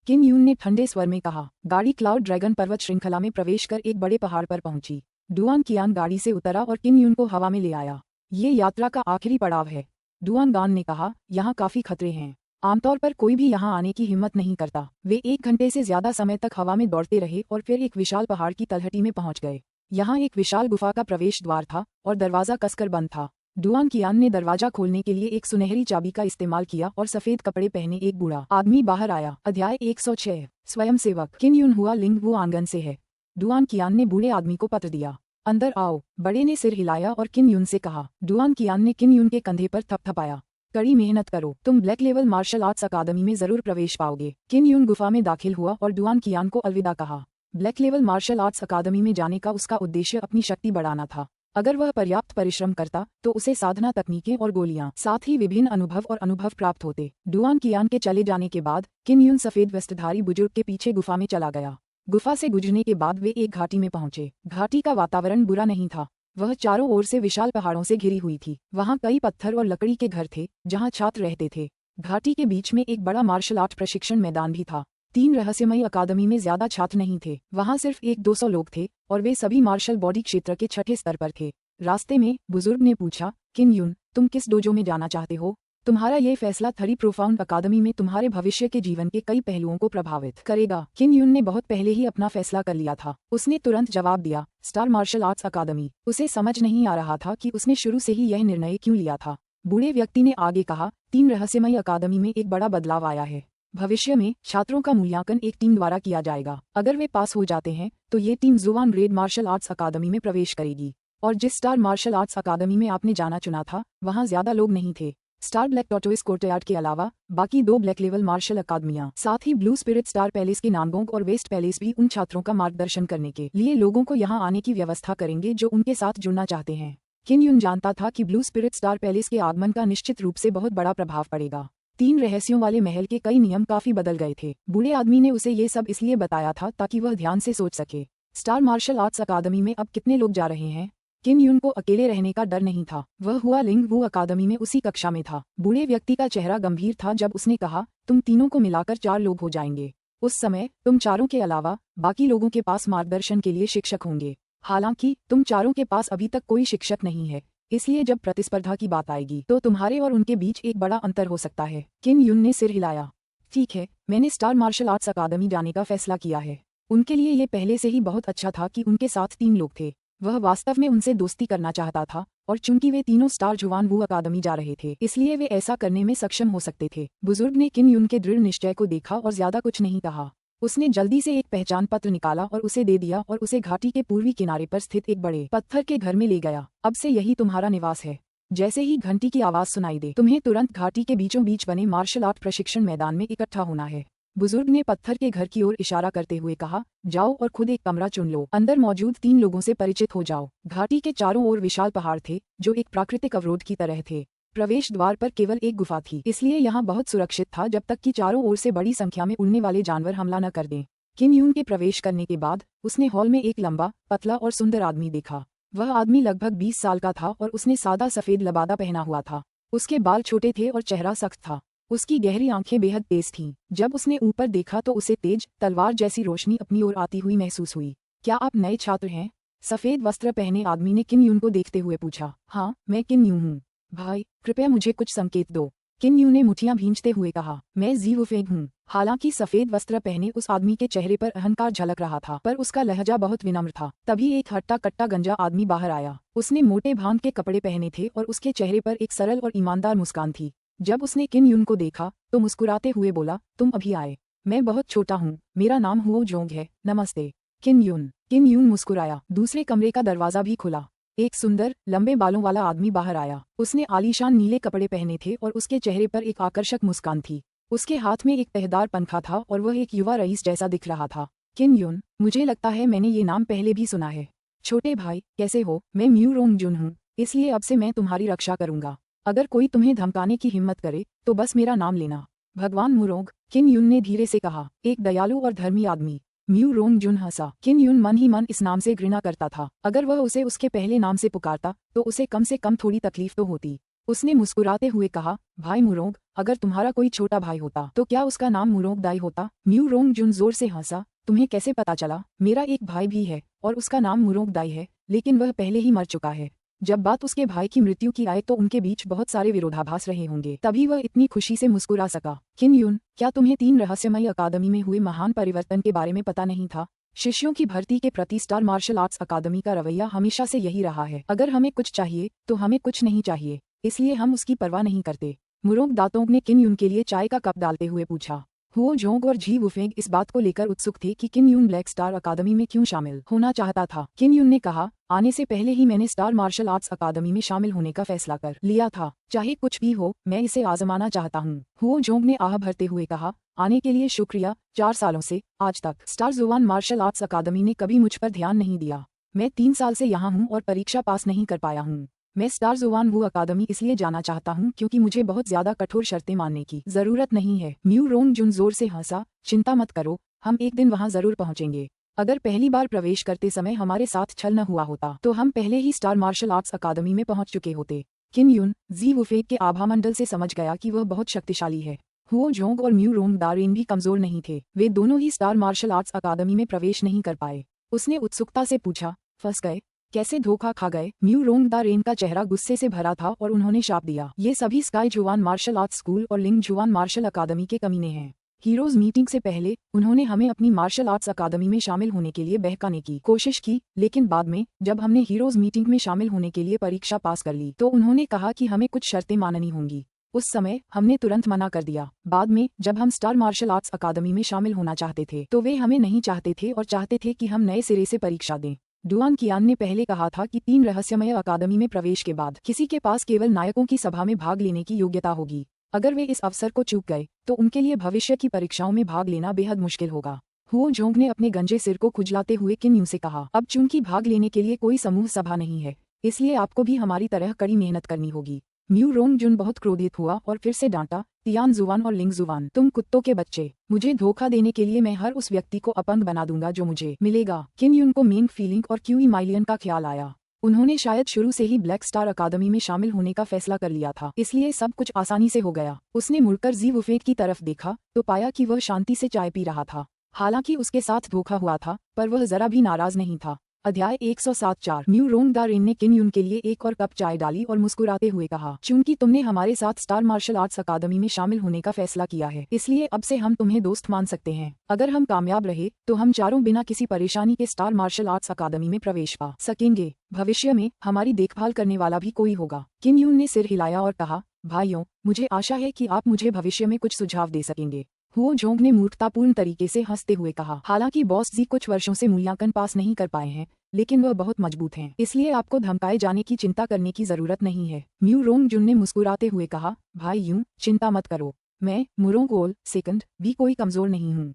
किन यून ने ठंडे स्वर में कहा। गाड़ी क्लाउड ड्रैगन पर्वत श्रृंखला में प्रवेश कर एक बड़े पहाड़ पर पहुंची। डुआन कियान गाड़ी से उतरा और किन यून को हवा में ले आया। ये यात्रा का आखिरी पड़ाव है। डुआन गान ने कहा, यहाँ काफी खतरे हैं। आमतौर पर कोई भी यहाँ आने की हिम्मत नहीं करता। वे 1 घंटे से ज्यादा समय तक हवा में दौड़ते रहे और फिर एक विशाल पहाड़ की तलहटी में पहुंच गए। यहाँ एक विशाल गुफा का प्रवेश द्वार था और दरवाजा कसकर बंद था। डुआन कियान ने दरवाजा खोलने के लिए एक सुनहरी चाबी का इस्तेमाल किया और सफेद कपड़े पहने एक बूढ़ा आदमी बाहर आया। अध्याय 106 स्वयंसेवक। किन यून हुआ लिंग वो आंगन से है। डुआन कियान ने बूढ़े आदमी को पत्र दिया। अंदर आओ। बड़े ने सिर हिलाया और किन यून से कहा। डुआन कियान ने किन यून के कंधे पर थपथपाया। कड़ी मेहनत करो, तुम ब्लैक लेवल मार्शल आर्ट्स अकादमी में जरूर प्रवेश पाओगे। किन यून गुफा में दाखिल हुआ और डुआन कियान को अलविदा कहा। ब्लैक लेवल मार्शल आर्ट्स अकादमी में जाने का उसका उद्देश्य अपनी शक्ति बढ़ाना था। अगर वह पर्याप्त परिश्रम करता तो उसे साधना तकनीकें और गोलियां साथ ही विभिन्न अनुभव प्राप्त होते। डुआन कियान के चले जाने के बाद किन यून सफेद वस्त्रधारी बुजुर्ग के पीछे गुफा में चला गया। गुफा से गुजरने के बाद वे एक घाटी में पहुंचे। घाटी का वातावरण बुरा नहीं था। वह चारों ओर से विशाल पहाड़ों से घिरी हुई थी। वहां कई पत्थर और लकड़ी के घर थे जहां छात्र रहते थे। घाटी के बीच में एक बड़ा मार्शल आर्ट प्रशिक्षण मैदान भी था। 3 रहस्यमयी अकादमी में ज्यादा छात्र नहीं थे। वहां सिर्फ 100-200 लोग थे और वे सभी मार्शल बॉडी क्षेत्र के छठे स्तर पर थे। रास्ते में बुजुर्ग ने पूछा, किन यून, तुम किस डोजो में जाना चाहते हो? तुम्हारा ये फैसला थरी प्रोफाउंड अकादमी में तुम्हारे भविष्य के जीवन के कई पहलुओं को प्रभावित करेगा। किन यून ने बहुत पहले ही अपना फैसला कर लिया था। उसने तुरंत जवाब दिया, स्टार मार्शल आर्ट्स अकादमी। उसे समझ नहीं आ रहा था कि उसने शुरू से ही यह निर्णय क्यों लिया था। बूढ़े व्यक्ति ने आगे कहा, 3 रहस्यमयी अकादमी में एक बड़ा बदलाव आया है। भविष्य में छात्रों का मूल्यांकन एक टीम द्वारा किया जाएगा। अगर वे पास हो जाते हैं तो ये टीम जुवान ग्रेड मार्शल आर्ट्स अकादमी में प्रवेश करेगी। और जिस स्टार मार्शल आर्ट्स अकादमी में आपने जाना चुना था वहाँ ज्यादा लोग नहीं थे। स्टार ब्लैक टॉर्टोइस कोर्टयार्ड के अलावा बाकी 2 ब्लैक लेवल मार्शल अकादमियां साथ ही ब्लू स्पिरिट स्टार पैलेस के नानगोंग और वेस्ट पैलेस भी उन छात्रों का मार्गदर्शन करने के लिए लोगों को यहाँ आने की व्यवस्था करेंगे जो उनके साथ जुड़ना चाहते हैं। किन यून जानता था कि ब्लू स्पिरिट स्टार पैलेस के आगमन का निश्चित रूप से बहुत बड़ा प्रभाव पड़ेगा। 3 रहस्यों वाले महल के कई नियम काफी बदल गए थे। बूढ़े आदमी ने उसे ये सब इसलिए बताया था ताकि वह ध्यान से सोच सके। स्टार मार्शल आर्ट्स अकादमी में अब कितने लोग जा रहे हैं? किन यून को अकेले रहने का डर नहीं था। वह हुआ लिंग वू अकादमी में उसी कक्षा में था। बूढ़े व्यक्ति का चेहरा गंभीर था जब उसने कहा, तुम तीनों को मिलाकर 4 लोग हो जाएंगे। उस समय तुम चारों के अलावा बाकी लोगों के पास मार्गदर्शन के लिए शिक्षक होंगे। हालांकि तुम चारों के पास अभी तक कोई शिक्षक नहीं है, इसलिए जब प्रतिस्पर्धा की बात आएगी तो तुम्हारे और उनके बीच एक बड़ा अंतर हो सकता है। किन यून ने सिर हिलाया। ठीक है, मैंने स्टार मार्शल आर्ट्स अकादमी जाने का फैसला किया है। उनके लिए ये पहले से ही बहुत अच्छा था कि उनके साथ 3 लोग थे। वह वास्तव में उनसे दोस्ती करना चाहता था और चूंकि वे तीनों स्टार जुवान वू अकादमी जा रहे थे इसलिए वे ऐसा करने में सक्षम हो सकते थे। बुजुर्ग ने किन यून के दृढ़ निश्चय को देखा और ज्यादा कुछ नहीं कहा। उसने जल्दी से एक पहचान पत्र निकाला और उसे दे दिया और उसे घाटी के पूर्वी किनारे पर स्थित एक बड़े पत्थर के घर में ले गया। अब से यही तुम्हारा निवास है। जैसे ही घंटी की आवाज सुनाई दे तुम्हें तुरंत घाटी के बीचों बीच बने मार्शल आर्ट प्रशिक्षण मैदान में इकट्ठा होना है। बुजुर्ग ने पत्थर के घर की ओर इशारा करते हुए कहा, जाओ और खुद एक कमरा चुन लो। अंदर मौजूद 3 लोगों से परिचित हो जाओ। घाटी के चारों ओर विशाल पहाड़ थे जो एक प्राकृतिक अवरोध की तरह थे। प्रवेश द्वार पर केवल एक गुफा थी, इसलिए यहाँ बहुत सुरक्षित था जब तक कि चारों ओर से बड़ी संख्या में उड़ने वाले जानवर हमला न कर दें। किन यून के प्रवेश करने के बाद उसने हॉल में एक लंबा, पतला और सुंदर आदमी देखा। वह आदमी लगभग 20 साल का था और उसने सादा सफेद लबादा पहना हुआ था। उसके बाल छोटे थे और चेहरा सख्त था। उसकी गहरी आंखें बेहद तेज थीं। जब उसने ऊपर देखा तो उसे तेज तलवार जैसी रोशनी अपनी ओर आती हुई महसूस हुई। क्या आप नए छात्र हैं? सफेद वस्त्र पहने आदमी ने किन यून को देखते हुए पूछा। हाँ, मैं किन यून हूँ। भाई, कृपया मुझे कुछ संकेत दो। किन यून ने मुठियां भींचते हुए कहा, मैं जी वुफेंग हूँ। हालांकि सफेद वस्त्र पहने उस आदमी के चेहरे पर अहंकार झलक रहा था, पर उसका लहजा बहुत विनम्र था। तभी एक हट्टा कट्टा गंजा आदमी बाहर आया। उसने मोटे भांग के कपड़े पहने थे और उसके चेहरे पर एक सरल और ईमानदार मुस्कान थी। जब उसने किन यून को देखा तो मुस्कुराते हुए बोला, तुम अभी आए। मैं बहुत छोटा हूँ, मेरा नाम हुओ जोंग है, नमस्ते। किन यून मुस्कुराया। दूसरे कमरे का दरवाजा भी खुला। एक सुंदर लंबे बालों वाला आदमी बाहर आया। उसने आलीशान नीले कपड़े पहने थे और उसके चेहरे पर एक आकर्षक मुस्कान थी। उसके हाथ में एक तहदार पंखा था और वह एक युवा रईस जैसा दिख रहा था। किन यून, मुझे लगता है मैंने ये नाम पहले भी सुना है। छोटे भाई, कैसे हो? मैं म्यू रोंग जुन हूँ, इसलिए अब से मैं तुम्हारी रक्षा करूंगा। अगर कोई तुम्हें धमकाने की हिम्मत करे तो बस मेरा नाम लेना। भगवान मुरोंग, किन यून ने धीरे से कहा, एक दयालु और धर्मी आदमी। म्यू रोंग जुन हंसा। किन यून मन ही मन इस नाम से घृणा करता था। अगर वह उसे उसके पहले नाम से पुकारता तो उसे कम से कम थोड़ी तकलीफ तो होती। उसने मुस्कुराते हुए कहा, भाई मुरोंग, अगर तुम्हारा कोई छोटा भाई होता तो क्या उसका नाम मुरोंग दाई होता? म्यू रोंग जुन जोर से हंसा। तुम्हें कैसे पता चला? मेरा एक भाई भी है और उसका नाम मुरोंग दाई है, लेकिन वह पहले ही मर चुका है। जब बात उसके भाई की मृत्यु की आए तो उनके बीच बहुत सारे विरोधाभास रहे होंगे, तभी वह इतनी खुशी से मुस्कुरा सका। किन यून, क्या तुम्हें 3 रहस्यमयी अकादमी में हुए महान परिवर्तन के बारे में पता नहीं था? शिष्यों की भर्ती के प्रति स्टार मार्शल आर्ट्स अकादमी का रवैया हमेशा से यही रहा है। अगर हमें कुछ चाहिए तो हमें कुछ नहीं चाहिए, इसलिए हम उसकी परवाह नहीं करते। मुरोंग दातोंग ने किन यून के लिए चाय का कप डालते हुए पूछा। हुओ जोंग और जी वुफेंग इस बात को लेकर उत्सुक थे कि किन यून ब्लैक स्टार अकादमी में क्यों शामिल होना चाहता था। किन यून ने कहा, आने से पहले ही मैंने स्टार मार्शल आर्ट्स अकादमी में शामिल होने का फैसला कर लिया था। चाहे कुछ भी हो, मैं इसे आजमाना चाहता हूँ। हुओ जोंग ने आह भरते हुए कहा, आने के लिए शुक्रिया। 4 सालों से आज तक स्टार जुवान मार्शल आर्ट्स अकादमी ने कभी मुझ पर ध्यान नहीं दिया। मैं 3 साल से यहाँ हूँ और परीक्षा पास नहीं कर पाया हूँ। मैं स्टार जुवान वू अकादमी इसलिए जाना चाहता हूँ क्योंकि मुझे बहुत ज्यादा कठोर शर्तें मानने की जरूरत नहीं है। म्यू रोंग जुन जोर से हंसा। चिंता मत करो, हम एक दिन वहाँ जरूर पहुँचेंगे। अगर पहली बार प्रवेश करते समय हमारे साथ छल न हुआ होता तो हम पहले ही स्टार मार्शल आर्ट्स अकादमी में पहुँच चुके होते। किन यून जी वुफेंग के आभामंडल से समझ गया कि वह बहुत शक्तिशाली है। हुओ जोंग और म्यू रोंग दारेन भी कमजोर नहीं थे। वे दोनों ही स्टार मार्शल आर्ट्स अकादमी में प्रवेश नहीं कर पाए। उसने उत्सुकता से पूछा, फंस गए? कैसे धोखा खा गए? म्यू रोंग दा रेन का चेहरा गुस्से से भरा था और उन्होंने शाप दिया, ये सभी स्काई जुवान मार्शल आर्ट्स स्कूल और लिंग जुवान मार्शल अकादमी के कमीने हैं। हीरोज मीटिंग से पहले उन्होंने हमें अपनी मार्शल आर्ट्स अकादमी में शामिल होने के लिए बहकाने की कोशिश की, लेकिन बाद में जब हमने हीरोज मीटिंग में शामिल होने के लिए परीक्षा पास कर ली तो उन्होंने कहा कि हमें कुछ शर्तें माननी होंगी। उस समय हमने तुरंत मना कर दिया। बाद में जब हम स्टार मार्शल आर्ट्स अकादमी में शामिल होना चाहते थे तो वे हमें नहीं चाहते थे और चाहते थे कि हम नए सिरे से परीक्षा दें। डुआन कियान ने पहले कहा था कि 3 रहस्यमय अकादमी में प्रवेश के बाद किसी के पास केवल नायकों की सभा में भाग लेने की योग्यता होगी। अगर वे इस अवसर को चूक गए तो उनके लिए भविष्य की परीक्षाओं में भाग लेना बेहद मुश्किल होगा। हुओ जोंग ने अपने गंजे सिर को खुजलाते हुए किन यून से कहा, अब चूंकि भाग लेने के लिए कोई समूह सभा नहीं है, इसलिए आपको भी हमारी तरह कड़ी मेहनत करनी होगी। म्यू रोंग जुन बहुत क्रोधित हुआ और फिर से डांटा, तियान जुवान और लिंग जुवान, तुम कुत्तों के बच्चे, मुझे धोखा देने के लिए मैं हर उस व्यक्ति को अपंग बना दूंगा जो मुझे मिलेगा। किन यून को मेंग फीलिंग और क्यूई माइलियन का ख्याल आया। उन्होंने शायद शुरू से ही ब्लैक स्टार अकादमी में शामिल होने का फैसला कर लिया था, इसलिए सब कुछ आसानी से हो गया। उसने मुड़कर जी वुफेंग की तरफ देखा तो पाया कि वह शांति से चाय पी रहा था। हालांकि उसके साथ धोखा हुआ था, पर वह जरा भी नाराज नहीं था। अध्याय 107-4 म्यू रोंग दा रेन ने किन यून के लिए एक और कप चाय डाली और मुस्कुराते हुए कहा, चूंकि तुमने हमारे साथ स्टार मार्शल आर्ट्स अकादमी में शामिल होने का फैसला किया है, इसलिए अब से हम तुम्हें दोस्त मान सकते हैं। अगर हम कामयाब रहे तो हम चारों बिना किसी परेशानी के स्टार मार्शल आर्ट्स अकादमी में प्रवेश पा सकेंगे। भविष्य में हमारी देखभाल करने वाला भी कोई होगा। किन यून ने सिर हिलाया और कहा, भाइयों, मुझे आशा है कि आप मुझे भविष्य में कुछ सुझाव दे सकेंगे। हुओ जोंग ने मूर्खतापूर्ण तरीके से हंसते हुए कहा, हालांकि बॉस जी कुछ वर्षों से मूल्यांकन पास नहीं कर पाए हैं, लेकिन वह बहुत मजबूत हैं, इसलिए आपको धमकाए जाने की चिंता करने की जरूरत नहीं है। म्यू रोंग जुन ने मुस्कुराते हुए कहा, भाई यूं चिंता मत करो, मैं मुरोंग ओल सेकंड भी कोई कमजोर नहीं हूँ।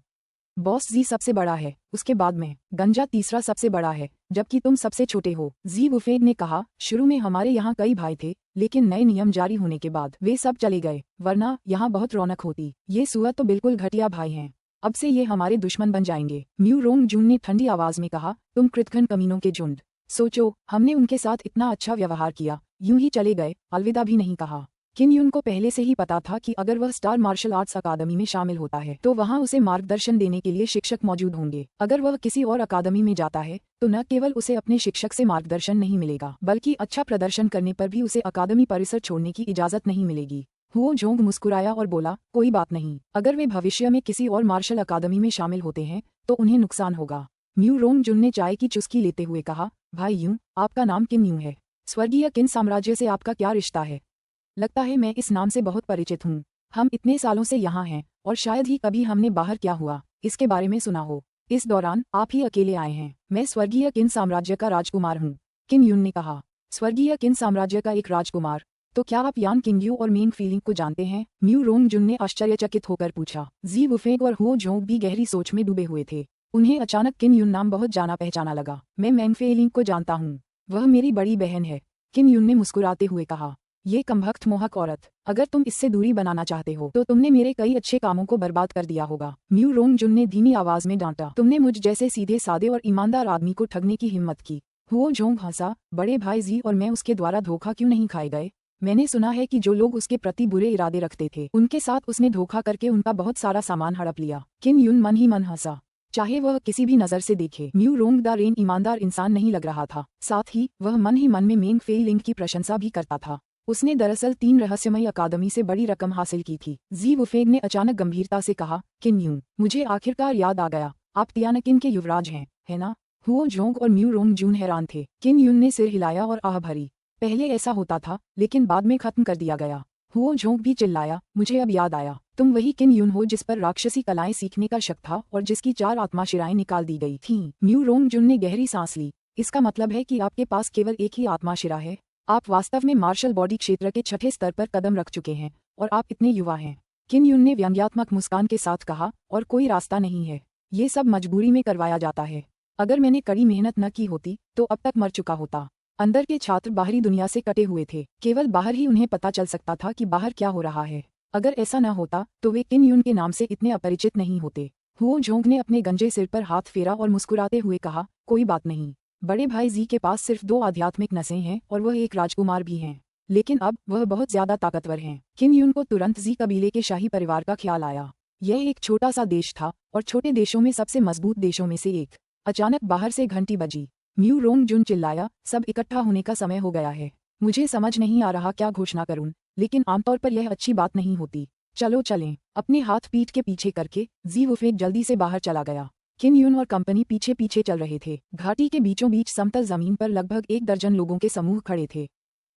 बॉस जी सबसे बड़ा है, उसके बाद मैं, गंजा तीसरा सबसे बड़ा है, जबकि तुम सबसे छोटे हो। जी वुफेंग ने कहा, शुरू में हमारे यहाँ कई भाई थे, लेकिन नए नियम जारी होने के बाद वे सब चले गए, वरना यहाँ बहुत रौनक होती। ये सुअर तो बिल्कुल घटिया भाई हैं, अब से ये हमारे दुश्मन बन जाएंगे। म्यू रोंग जुन ने ठंडी आवाज में कहा, तुम कृतघ्न कमीनों के झुंड, सोचो हमने उनके साथ इतना अच्छा व्यवहार किया, यूं ही चले गए, अलविदा भी नहीं कहा। किन यून को पहले से ही पता था कि अगर वह स्टार मार्शल आर्ट्स अकादमी में शामिल होता है तो वहां उसे मार्गदर्शन देने के लिए शिक्षक मौजूद होंगे। अगर वह किसी और अकादमी में जाता है तो न केवल उसे अपने शिक्षक से मार्गदर्शन नहीं मिलेगा, बल्कि अच्छा प्रदर्शन करने पर भी उसे अकादमी परिसर छोड़ने की इजाजत नहीं मिलेगी। हुओ जोंग मुस्कुराया और बोला, कोई बात नहीं, अगर वे भविष्य में किसी और मार्शल अकादमी में शामिल होते हैं तो उन्हें नुकसान होगा। म्यू रोंग जुन ने चाय की चुस्की लेते हुए कहा, भाई यूं, आपका नाम किन यूं है? स्वर्गीय किन साम्राज्य से आपका क्या रिश्ता है? लगता है मैं इस नाम से बहुत परिचित हूँ। हम इतने सालों से यहाँ हैं और शायद ही कभी हमने बाहर क्या हुआ इसके बारे में सुना हो। इस दौरान आप ही अकेले आए हैं। मैं स्वर्गीय किन साम्राज्य का राजकुमार हूँ, किन यून ने कहा। स्वर्गीय किन साम्राज्य का एक राजकुमार? तो क्या आप यान किंगयू और मेंग फीलिंग को जानते हैं? म्यू रोंग जुन ने आश्चर्यचकित होकर पूछा। जी वुफेंग और हुओ जोंग भी गहरी सोच में डूबे हुए थे। उन्हें अचानक किन यून नाम बहुत जाना पहचाना लगा। मैं मेंग फीलिंग को जानता हूँ, वह मेरी बड़ी बहन है, किन यून ने मुस्कुराते हुए कहा। ये कमबख्त मोहक औरत, अगर तुम इससे दूरी बनाना चाहते हो तो तुमने मेरे कई अच्छे कामों को बर्बाद कर दिया होगा। म्यू रोंग जुन ने धीमी आवाज में डांटा, तुमने मुझ जैसे सीधे सादे और ईमानदार आदमी को ठगने की हिम्मत की। हुओ जोंग हंसा, बड़े भाई जी और मैं उसके द्वारा धोखा क्यों नहीं खाए गए? मैंने सुना है कि जो लोग उसके प्रति बुरे इरादे रखते थे उनके साथ उसने धोखा करके उनका बहुत सारा सामान हड़प लिया। किन यून मन ही मन हंसा, चाहे वह किसी भी नजर से देखे म्यू रोंग द रेन ईमानदार इंसान नहीं लग रहा था। साथ ही वह मन ही मन में मेंग फे लिंग की प्रशंसा भी करता था। उसने दरअसल 3 रहस्यमयी अकादमी से बड़ी रकम हासिल की थी। जी वुफेंग ने अचानक गंभीरता से कहा, किन यून, मुझे आखिरकार याद आ गया, आप तियानकिन के युवराज हैं, है ना? हुओ जोंग और म्यू रोंग जून हैरान थे। किन यून ने सिर हिलाया और आह भरी। पहले ऐसा होता था लेकिन बाद में खत्म कर दिया गया। हुओ जोंग भी चिल्लाया, मुझे अब याद आया, तुम वही किन यून हो जिस पर राक्षसी कलाएं सीखने का शक था और जिसकी 4 आत्माशिराएं निकाल दी गई थीं। म्यू रोंग जुन ने गहरी सांस ली। इसका मतलब है कि आपके पास केवल एक ही आत्माशिरा है? आप वास्तव में मार्शल बॉडी क्षेत्र के 6ठे स्तर पर कदम रख चुके हैं और आप इतने युवा हैं। किन यून ने व्यंग्यात्मक मुस्कान के साथ कहा, और कोई रास्ता नहीं है, ये सब मजबूरी में करवाया जाता है। अगर मैंने कड़ी मेहनत न की होती तो अब तक मर चुका होता। अंदर के छात्र बाहरी दुनिया से कटे हुए थे, केवल बाहर ही उन्हें पता चल सकता था कि बाहर क्या हो रहा है। अगर ऐसा न होता तो वे किन यून के नाम से इतने अपरिचित नहीं होते। हुओ जोंग ने अपने गंजे सिर पर हाथ फेरा और मुस्कुराते हुए कहा, कोई बात नहीं, बड़े भाई जी के पास सिर्फ 2 आध्यात्मिक नसें हैं और वह एक राजकुमार भी हैं, लेकिन अब वह बहुत ज्यादा ताकतवर हैं। किन यून को तुरंत जी कबीले के शाही परिवार का ख्याल आया। यह एक छोटा सा देश था और छोटे देशों में सबसे मजबूत देशों में से एक। अचानक बाहर से घंटी बजी। म्यू रोंग जुन चिल्लाया, सब इकट्ठा होने का समय हो गया है। मुझे समझ नहीं आ रहा क्या घोषणा करूं, लेकिन आमतौर पर यह अच्छी बात नहीं होती। चलो चलें। अपने हाथ पीठ के पीछे करके जी वुफेंग जल्दी से बाहर चला गया। किन यून और कंपनी पीछे पीछे चल रहे थे। घाटी के बीचों बीच समतल जमीन पर लगभग 1 दर्जन लोगों के समूह खड़े थे।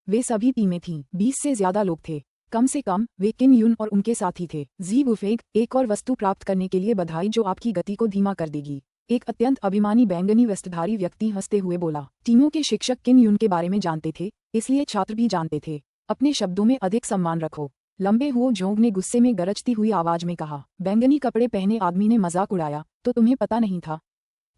वे सभी टीमें थीं, 20 से ज्यादा लोग थे। कम से कम वे किन यून और उनके साथी थे। जी वुफेंग, एक और वस्तु प्राप्त करने के लिए बधाई जो आपकी गति को धीमा कर देगी, एक अत्यंत अभिमानी बैंगनी वस्त्रधारी व्यक्ति हंसते हुए बोला। टीमों के शिक्षक किन यून के बारे में जानते थे, इसलिए छात्र भी जानते थे। अपने शब्दों में अधिक सम्मान रखो। लंबे हुओ जोंग ने गुस्से में गरजती हुई आवाज में कहा। बैंगनी कपड़े पहने आदमी ने मजाक उड़ाया, तो तुम्हें पता नहीं था?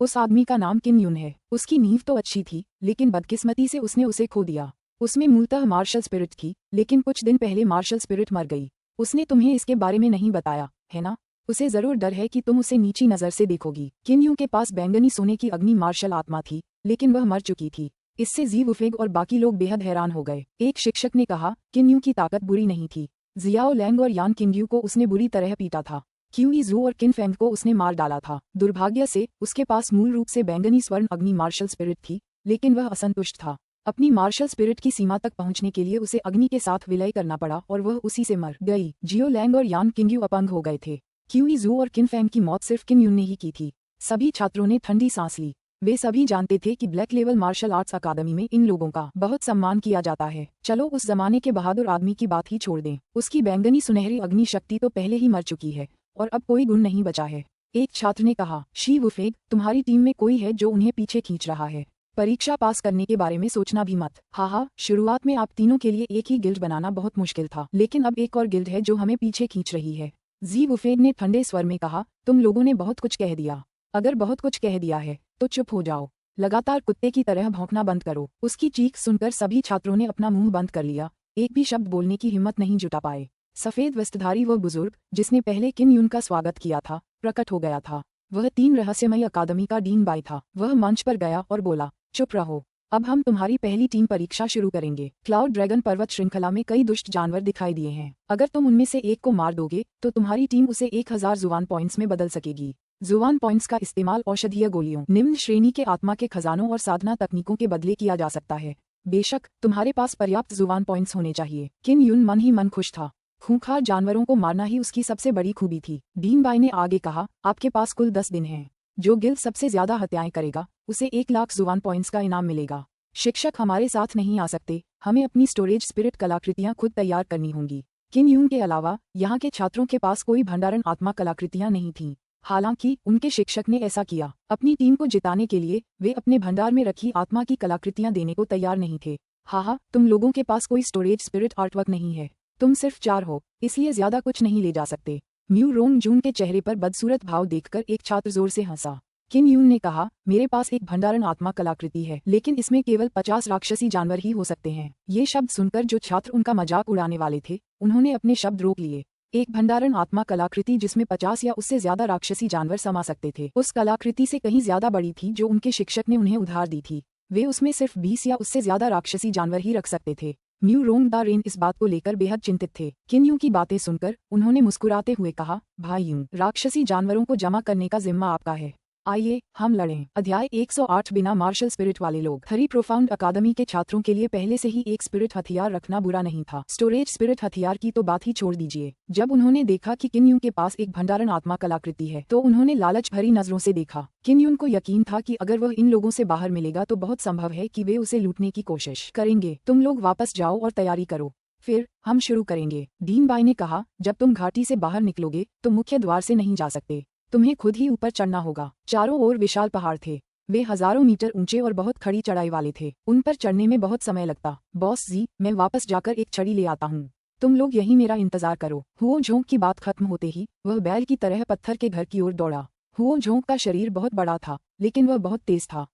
उस आदमी का नाम किन यून है। उसकी नींव तो अच्छी थी, लेकिन बदकिस्मती से उसने उसे खो दिया। उसमें मूलतः मार्शल स्पिरिट थी, लेकिन कुछ दिन पहले मार्शल स्पिरिट मर गई। उसने तुम्हें इसके बारे में नहीं बताया, है ना? उसे जरूर डर है कि तुम उसे नीची नजर से देखोगी। किन यून के पास बैंगनी सोने की अग्नि मार्शल आत्मा थी, लेकिन वह मर चुकी थी। इससे जी वुफेंग और बाकी लोग बेहद हैरान हो गए। एक शिक्षक ने कहा, किन यून की ताकत बुरी नहीं थी। जियाओ लैंग और यान किंगयू को उसने बुरी तरह पीटा था। क्यूई जू और किन फेंग को उसने मार डाला था। दुर्भाग्य से उसके पास मूल रूप से बैंगनी स्वर्ण अग्नि मार्शल स्पिरिट थी, लेकिन वह असंतुष्ट था। अपनी मार्शल स्पिरिट की सीमा तक पहुंचने के लिए उसे अग्नि के साथ विलय करना पड़ा और वह उसी से मर गई। जियो लैंग और यान किंगयू अपंग हो गए थे। क्यूई जू और किन फेंग की मौत सिर्फ किन यून ने ही की थी। सभी छात्रों ने ठंडी सांस ली। वे सभी जानते थे कि ब्लैक लेवल मार्शल आर्ट्स अकादमी में इन लोगों का बहुत सम्मान किया जाता है। चलो उस जमाने के बहादुर आदमी की बात ही छोड़ दें। उसकी बैंगनी सुनहरी अग्नि शक्ति तो पहले ही मर चुकी है और अब कोई गुण नहीं बचा है। एक छात्र ने कहा, शी वुफेंग, तुम्हारी टीम में कोई है जो उन्हें पीछे खींच रहा है। परीक्षा पास करने के बारे में सोचना भी मत। हाँ, शुरुआत में आप तीनों के लिए एक ही गिल्ड बनाना बहुत मुश्किल था, लेकिन अब एक और गिल्ड है जो हमें पीछे खींच रही है। जी वुफेंग ने ठंडे स्वर में कहा, तुम लोगों ने बहुत कुछ कह दिया। अगर बहुत कुछ कह दिया है तो चुप हो जाओ। लगातार कुत्ते की तरह भौंकना बंद करो। उसकी चीख सुनकर सभी छात्रों ने अपना मुंह बंद कर लिया। एक भी शब्द बोलने की हिम्मत नहीं जुटा पाए। सफेद वस्त्रधारी वह बुजुर्ग जिसने पहले किन यून का स्वागत किया था, प्रकट हो गया था। वह 3 रहस्यमयी अकादमी का डीन बाई था। वह मंच पर गया और बोला, चुप रहो, अब हम तुम्हारी पहली टीम परीक्षा शुरू करेंगे। क्लाउड ड्रैगन पर्वत श्रृंखला में कई दुष्ट जानवर दिखाई दिए हैं। अगर तुम उनमें से एक को मार दोगे तो तुम्हारी टीम उसे 1000 जुबान पॉइंट्स में बदल सकेगी। जुबान पॉइंट्स का इस्तेमाल औषधीय गोलियों, निम्न श्रेणी के आत्मा के खजानों और साधना तकनीकों के बदले किया जा सकता है। बेशक तुम्हारे पास पर्याप्त जुबान पॉइंट्स होने चाहिए। किन यून मन ही मन खुश था। खूंखार जानवरों को मारना ही उसकी सबसे बड़ी खूबी थी। डीन बाई ने आगे कहा, आपके पास कुल 10 दिन हैं। जो गिल्ड सबसे ज्यादा हत्याएं करेगा उसे 1 लाख जुबान पॉइंट्स का इनाम मिलेगा। शिक्षक हमारे साथ नहीं आ सकते, हमें अपनी स्टोरेज स्पिरिट कलाकृतियां खुद तैयार करनी होंगी। किन यून के अलावा यहाँ के छात्रों के पास कोई भंडारण आत्मा कलाकृतियां नहीं थीं। हालांकि उनके शिक्षक ने ऐसा किया। अपनी टीम को जिताने के लिए वे अपने भंडार में रखी आत्मा की कलाकृतियां देने को तैयार नहीं थे। हाँ, तुम लोगों के पास कोई स्टोरेज स्पिरिट आर्टवर्क नहीं है। तुम सिर्फ 4 हो, इसलिए ज्यादा कुछ नहीं ले जा सकते। म्यू रोंग जून के चेहरे पर बदसूरत भाव देखकर एक छात्र जोर से हंसा। किन यून ने कहा, मेरे पास एक भंडारण आत्मा कलाकृति है, लेकिन इसमें केवल 50 राक्षसी जानवर ही हो सकते हैं। ये शब्द सुनकर जो छात्र उनका मजाक उड़ाने वाले थे, उन्होंने अपने शब्द रोक लिए। एक भंडारण आत्मा कलाकृति जिसमें 50 या उससे ज्यादा राक्षसी जानवर समा सकते थे, उस कलाकृति से कहीं ज्यादा बड़ी थी जो उनके शिक्षक ने उन्हें उधार दी थी। वे उसमें सिर्फ 20 या उससे ज्यादा राक्षसी जानवर ही रख सकते थे। म्यू रोंग द रेन इस बात को लेकर बेहद चिंतित थे। किन यूं की बातें सुनकर उन्होंने मुस्कुराते हुए कहा, भाई यूं, राक्षसी जानवरों को जमा करने का जिम्मा आपका है। आइए हम लड़ें। अध्याय 108 बिना मार्शल स्पिरिट वाले लोग। हरी प्रोफाउंड अकादमी के छात्रों के लिए पहले से ही एक स्पिरिट हथियार रखना बुरा नहीं था। स्टोरेज स्पिरिट हथियार की तो बात ही छोड़ दीजिए। जब उन्होंने देखा कि किन यून के पास एक भंडारण आत्मा कलाकृति है, तो उन्होंने लालच भरी नजरों से देखा। किन यून को यकीन था कि अगर वह इन लोगों से बाहर मिलेगा तो बहुत संभव है कि वे उसे लूटने की कोशिश करेंगे। तुम लोग वापस जाओ और तैयारी करो, फिर हम शुरू करेंगे। डीन बाई ने कहा, जब तुम घाटी से बाहर निकलोगे तो मुख्य द्वार से नहीं जा सकते, तुम्हें खुद ही ऊपर चढ़ना होगा। चारों ओर विशाल पहाड़ थे। वे हजारों मीटर ऊंचे और बहुत खड़ी चढ़ाई वाले थे। उन पर चढ़ने में बहुत समय लगता। बॉस जी, मैं वापस जाकर एक छड़ी ले आता हूँ, तुम लोग यहीं मेरा इंतजार करो। हुओ झोंक की बात खत्म होते ही वह बैल की तरह पत्थर के घर की ओर दौड़ा। हुओ झोंक का शरीर बहुत बड़ा था, लेकिन वह बहुत तेज था।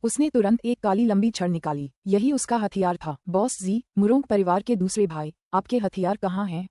उसने तुरंत एक काली लंबी छड़ निकाली। यही उसका हथियार था। बॉस जी, मुरोंग परिवार के दूसरे भाई, आपके हथियार कहाँ हैं?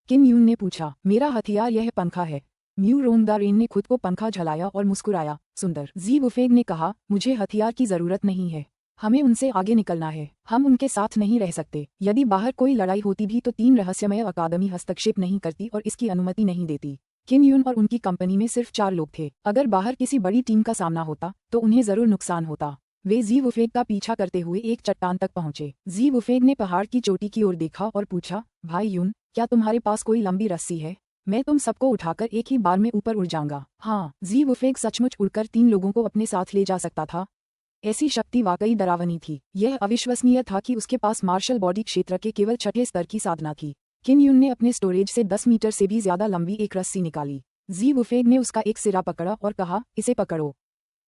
किम यून ने पूछा। मेरा हथियार यह पंखा है। म्यू रोंग द रेन ने खुद को पंखा झलाया और मुस्कुराया। सुंदर। जी वुफेग ने कहा, मुझे हथियार की जरूरत नहीं है, हमें उनसे आगे निकलना है। हम उनके साथ नहीं रह सकते। यदि बाहर कोई लड़ाई होती भी तो 3 रहस्यमय अकादमी हस्तक्षेप नहीं करती और इसकी अनुमति नहीं देती। किम यून और उनकी कंपनी में सिर्फ 4 लोग थे। अगर बाहर किसी बड़ी टीम का सामना होता तो उन्हें जरूर नुकसान होता। वे जी वुफेग का पीछा करते हुए एक चट्टान तक पहुंचे। जी वुफेग ने पहाड़ की चोटी की ओर देखा और पूछा, भाई यून, क्या तुम्हारे पास कोई लंबी रस्सी है? मैं तुम सबको उठाकर एक ही बार में ऊपर उड़ जाऊंगा। हाँ, जी वुफेग सचमुच उड़कर 3 लोगों को अपने साथ ले जा सकता था। ऐसी शक्ति वाकई डरावनी थी। यह अविश्वसनीय था कि उसके पास मार्शल बॉडी क्षेत्र के केवल 6ठे स्तर की साधना थी। किम यून ने अपने स्टोरेज से 10 मीटर से भी ज्यादा लंबी एक रस्सी निकाली। जी वुफेग ने उसका एक सिरा पकड़ा और कहा, इसे पकड़ो,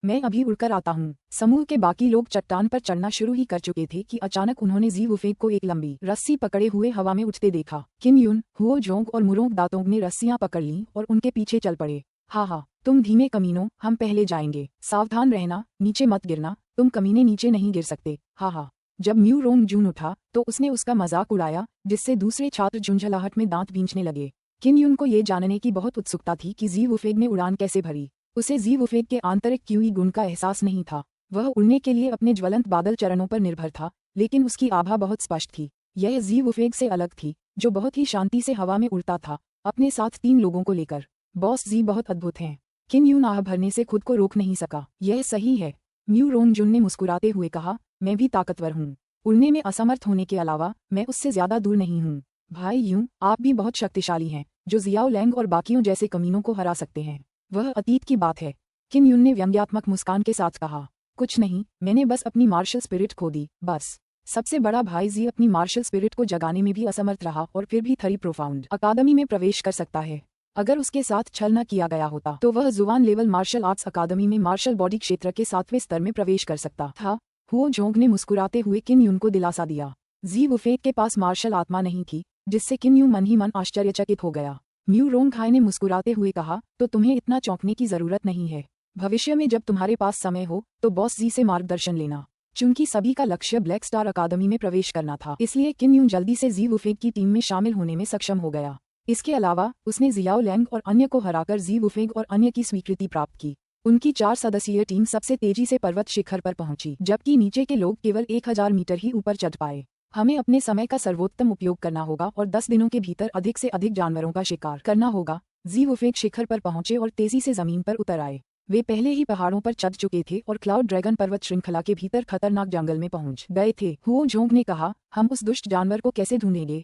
मैं अभी उड़कर आता हूँ। समूह के बाकी लोग चट्टान पर चढ़ना शुरू ही कर चुके थे कि अचानक उन्होंने जी वुफेग को एक लंबी रस्सी पकड़े हुए हवा में उठते देखा। किम यून, हुओ जोंग और मुरोंग दातोंग ने रस्सियां पकड़ लीं और उनके पीछे चल पड़े। हाँ, तुम धीमे कमीनों, हम पहले जाएंगे। सावधान रहना, नीचे मत गिरना, तुम कमीने नीचे नहीं गिर सकते। हाँ। जब म्यू रोंग जून उठा तो उसने उसका मजाक उड़ाया, जिससे दूसरे छात्र झुंझलाहट में दांत भींचने लगे। किम यून को ये जानने की बहुत उत्सुकता थी कि जी वुफेग ने उड़ान कैसे भरी। उसे जी वुफेग के आंतरिक क्यूई गुण का एहसास नहीं था। वह उड़ने के लिए अपने ज्वलंत बादल चरणों पर निर्भर था, लेकिन उसकी आभा बहुत स्पष्ट थी। यह जी वुफेग से अलग थी, जो बहुत ही शांति से हवा में उड़ता था, अपने साथ 3 लोगों को लेकर। बॉस जी बहुत अद्भुत हैं। किम यून आह भरने से खुद को रोक नहीं सका। यह सही है, म्यू रोंग जुन ने मुस्कुराते हुए कहा, मैं भी ताकतवर हूँ। उड़ने में असमर्थ होने के अलावा मैं उससे ज्यादा दूर नहीं हूँ। भाई यूं, आप भी बहुत शक्तिशाली हैं, जो जियाओ लैंग और बाकियों जैसे कमीनों को हरा सकते हैं। वह अतीत की बात है। किम यून ने व्यंग्यात्मक मुस्कान के साथ कहा, कुछ नहीं, मैंने बस अपनी मार्शल स्पिरिट खो दी, बस। सबसे बड़ा भाई जी अपनी मार्शल स्पिरिट को जगाने में भी असमर्थ रहा और फिर भी थरी प्रोफाउंड अकादमी में प्रवेश कर सकता है। अगर उसके साथ छल न किया गया होता तो वह जुवान लेवल मार्शल आर्ट्स अकादमी में मार्शल बॉडी क्षेत्र के 7वें स्तर में प्रवेश कर सकता था। हुओ जोंग ने मुस्कुराते हुए किम यून को दिलासा दिया। जी वुफेग के पास मार्शल आत्मा नहीं थी, जिससे किम यून मन ही मन आश्चर्यचकित हो गया। म्यू रोंग हाई ने मुस्कुराते हुए कहा, तो तुम्हें इतना चौंकने की जरूरत नहीं है। भविष्य में जब तुम्हारे पास समय हो तो बॉस जी से मार्गदर्शन लेना। चूंकि सभी का लक्ष्य ब्लैक स्टार अकादमी में प्रवेश करना था, इसलिए किम यून जल्दी से जी वुफेग की टीम में शामिल होने में सक्षम हो गया। इसके अलावा उसने जियाओ लैंग और अन्य को हराकर जी वुफेग और अन्य की स्वीकृति प्राप्त की। उनकी 4 सदस्यीय टीम सबसे तेजी से पर्वत शिखर पर पहुंची, जबकि नीचे के लोग केवल 1000 मीटर ही ऊपर चढ़ पाए। हमें अपने समय का सर्वोत्तम उपयोग करना होगा और 10 दिनों के भीतर अधिक से अधिक जानवरों का शिकार करना होगा। जी वुफेग शिखर पर पहुंचे और तेजी से जमीन पर उतर आए। वे पहले ही पहाड़ों पर चढ़ चुके थे और क्लाउड ड्रैगन पर्वत श्रृंखला के भीतर खतरनाक जंगल में पहुंच गए थे। हुओ जोंग ने कहा, हम उस दुष्ट जानवर को कैसे ढूंढेंगे?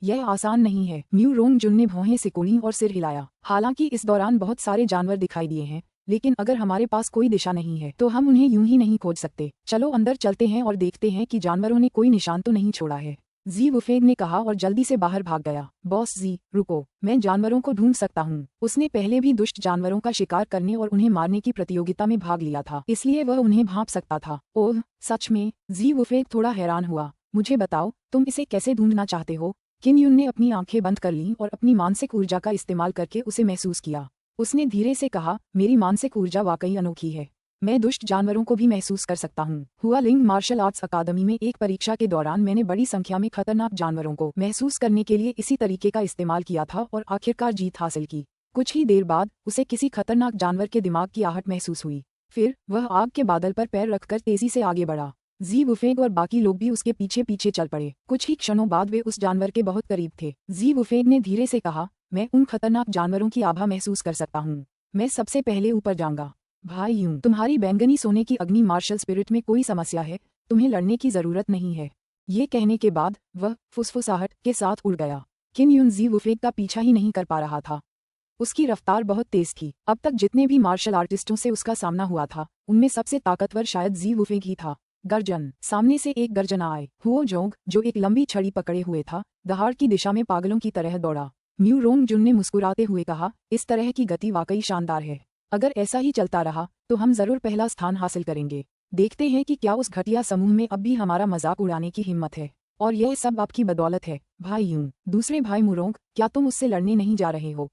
यह आसान नहीं है। म्यू रोंग जुन ने भौहें सिकोड़ी और सिर हिलाया। हालांकि इस दौरान बहुत सारे जानवर दिखाई दिए हैं, लेकिन अगर हमारे पास कोई दिशा नहीं है तो हम उन्हें यूं ही नहीं खोज सकते। चलो अंदर चलते हैं और देखते हैं कि जानवरों ने कोई निशान तो नहीं छोड़ा है, जी वुफेंग ने कहा और जल्दी से बाहर भाग गया। बॉस जी, रुको, मैं जानवरों को ढूंढ सकता हूँ। उसने पहले भी दुष्ट जानवरों का शिकार करने और उन्हें मारने की प्रतियोगिता में भाग लिया था, इसलिए वह उन्हें भांप सकता था। ओह, सच में? जी वुफेंग थोड़ा हैरान हुआ। मुझे बताओ, तुम इसे कैसे ढूंढना चाहते हो? किन यून ने अपनी आंखें बंद कर लीं और अपनी मानसिक ऊर्जा का इस्तेमाल करके उसे महसूस किया। उसने धीरे से कहा, मेरी मानसिक ऊर्जा वाकई अनोखी है। मैं दुष्ट जानवरों को भी महसूस कर सकता हूँ। हुआलिंग मार्शल आर्ट्स अकादमी में एक परीक्षा के दौरान मैंने बड़ी संख्या में खतरनाक जानवरों को महसूस करने के लिए इसी तरीके का इस्तेमाल किया था और आखिरकार जीत हासिल की। कुछ ही देर बाद उसे किसी खतरनाक जानवर के दिमाग की आहट महसूस हुई। फिर वह आग के बादल पर पैर रखकर तेजी से आगे बढ़ा। जी वुफेंग और बाकी लोग भी उसके पीछे पीछे चल पड़े। कुछ ही क्षणों बाद वे उस जानवर के बहुत करीब थे। जी वुफेंग ने धीरे से कहा, मैं उन खतरनाक जानवरों की आभा महसूस कर सकता हूँ। मैं सबसे पहले ऊपर जाऊंगा। भाई यूं, तुम्हारी बैंगनी सोने की अग्नि मार्शल स्पिरिट में कोई समस्या है, तुम्हें लड़ने की जरूरत नहीं है। ये कहने के बाद वह फुसफुसाहट के साथ उड़ गया। किन यून जी वुफेंग का पीछा ही नहीं कर पा रहा था। उसकी रफ्तार बहुत तेज थी। अब तक जितने भी मार्शल आर्टिस्टों से उसका सामना हुआ था, उनमें सबसे ताकतवर शायद जी वुफेंग ही था। गर्जन! सामने से एक गर्जना आए। हुओ जोंग, जो एक लंबी छड़ी पकड़े हुए था, दहाड़ की दिशा में पागलों की तरह दौड़ा। म्यू रोंग जुन ने मुस्कुराते हुए कहा, इस तरह की गति वाकई शानदार है। अगर ऐसा ही चलता रहा तो हम जरूर पहला स्थान हासिल करेंगे। देखते हैं कि क्या उस घटिया समूह में अब भी हमारा मजाक उड़ाने की हिम्मत है। और यह सब आपकी बदौलत है, भाई यूं। दूसरे भाई मुरोंग, क्या तुम उससे लड़ने नहीं जा रहे हो?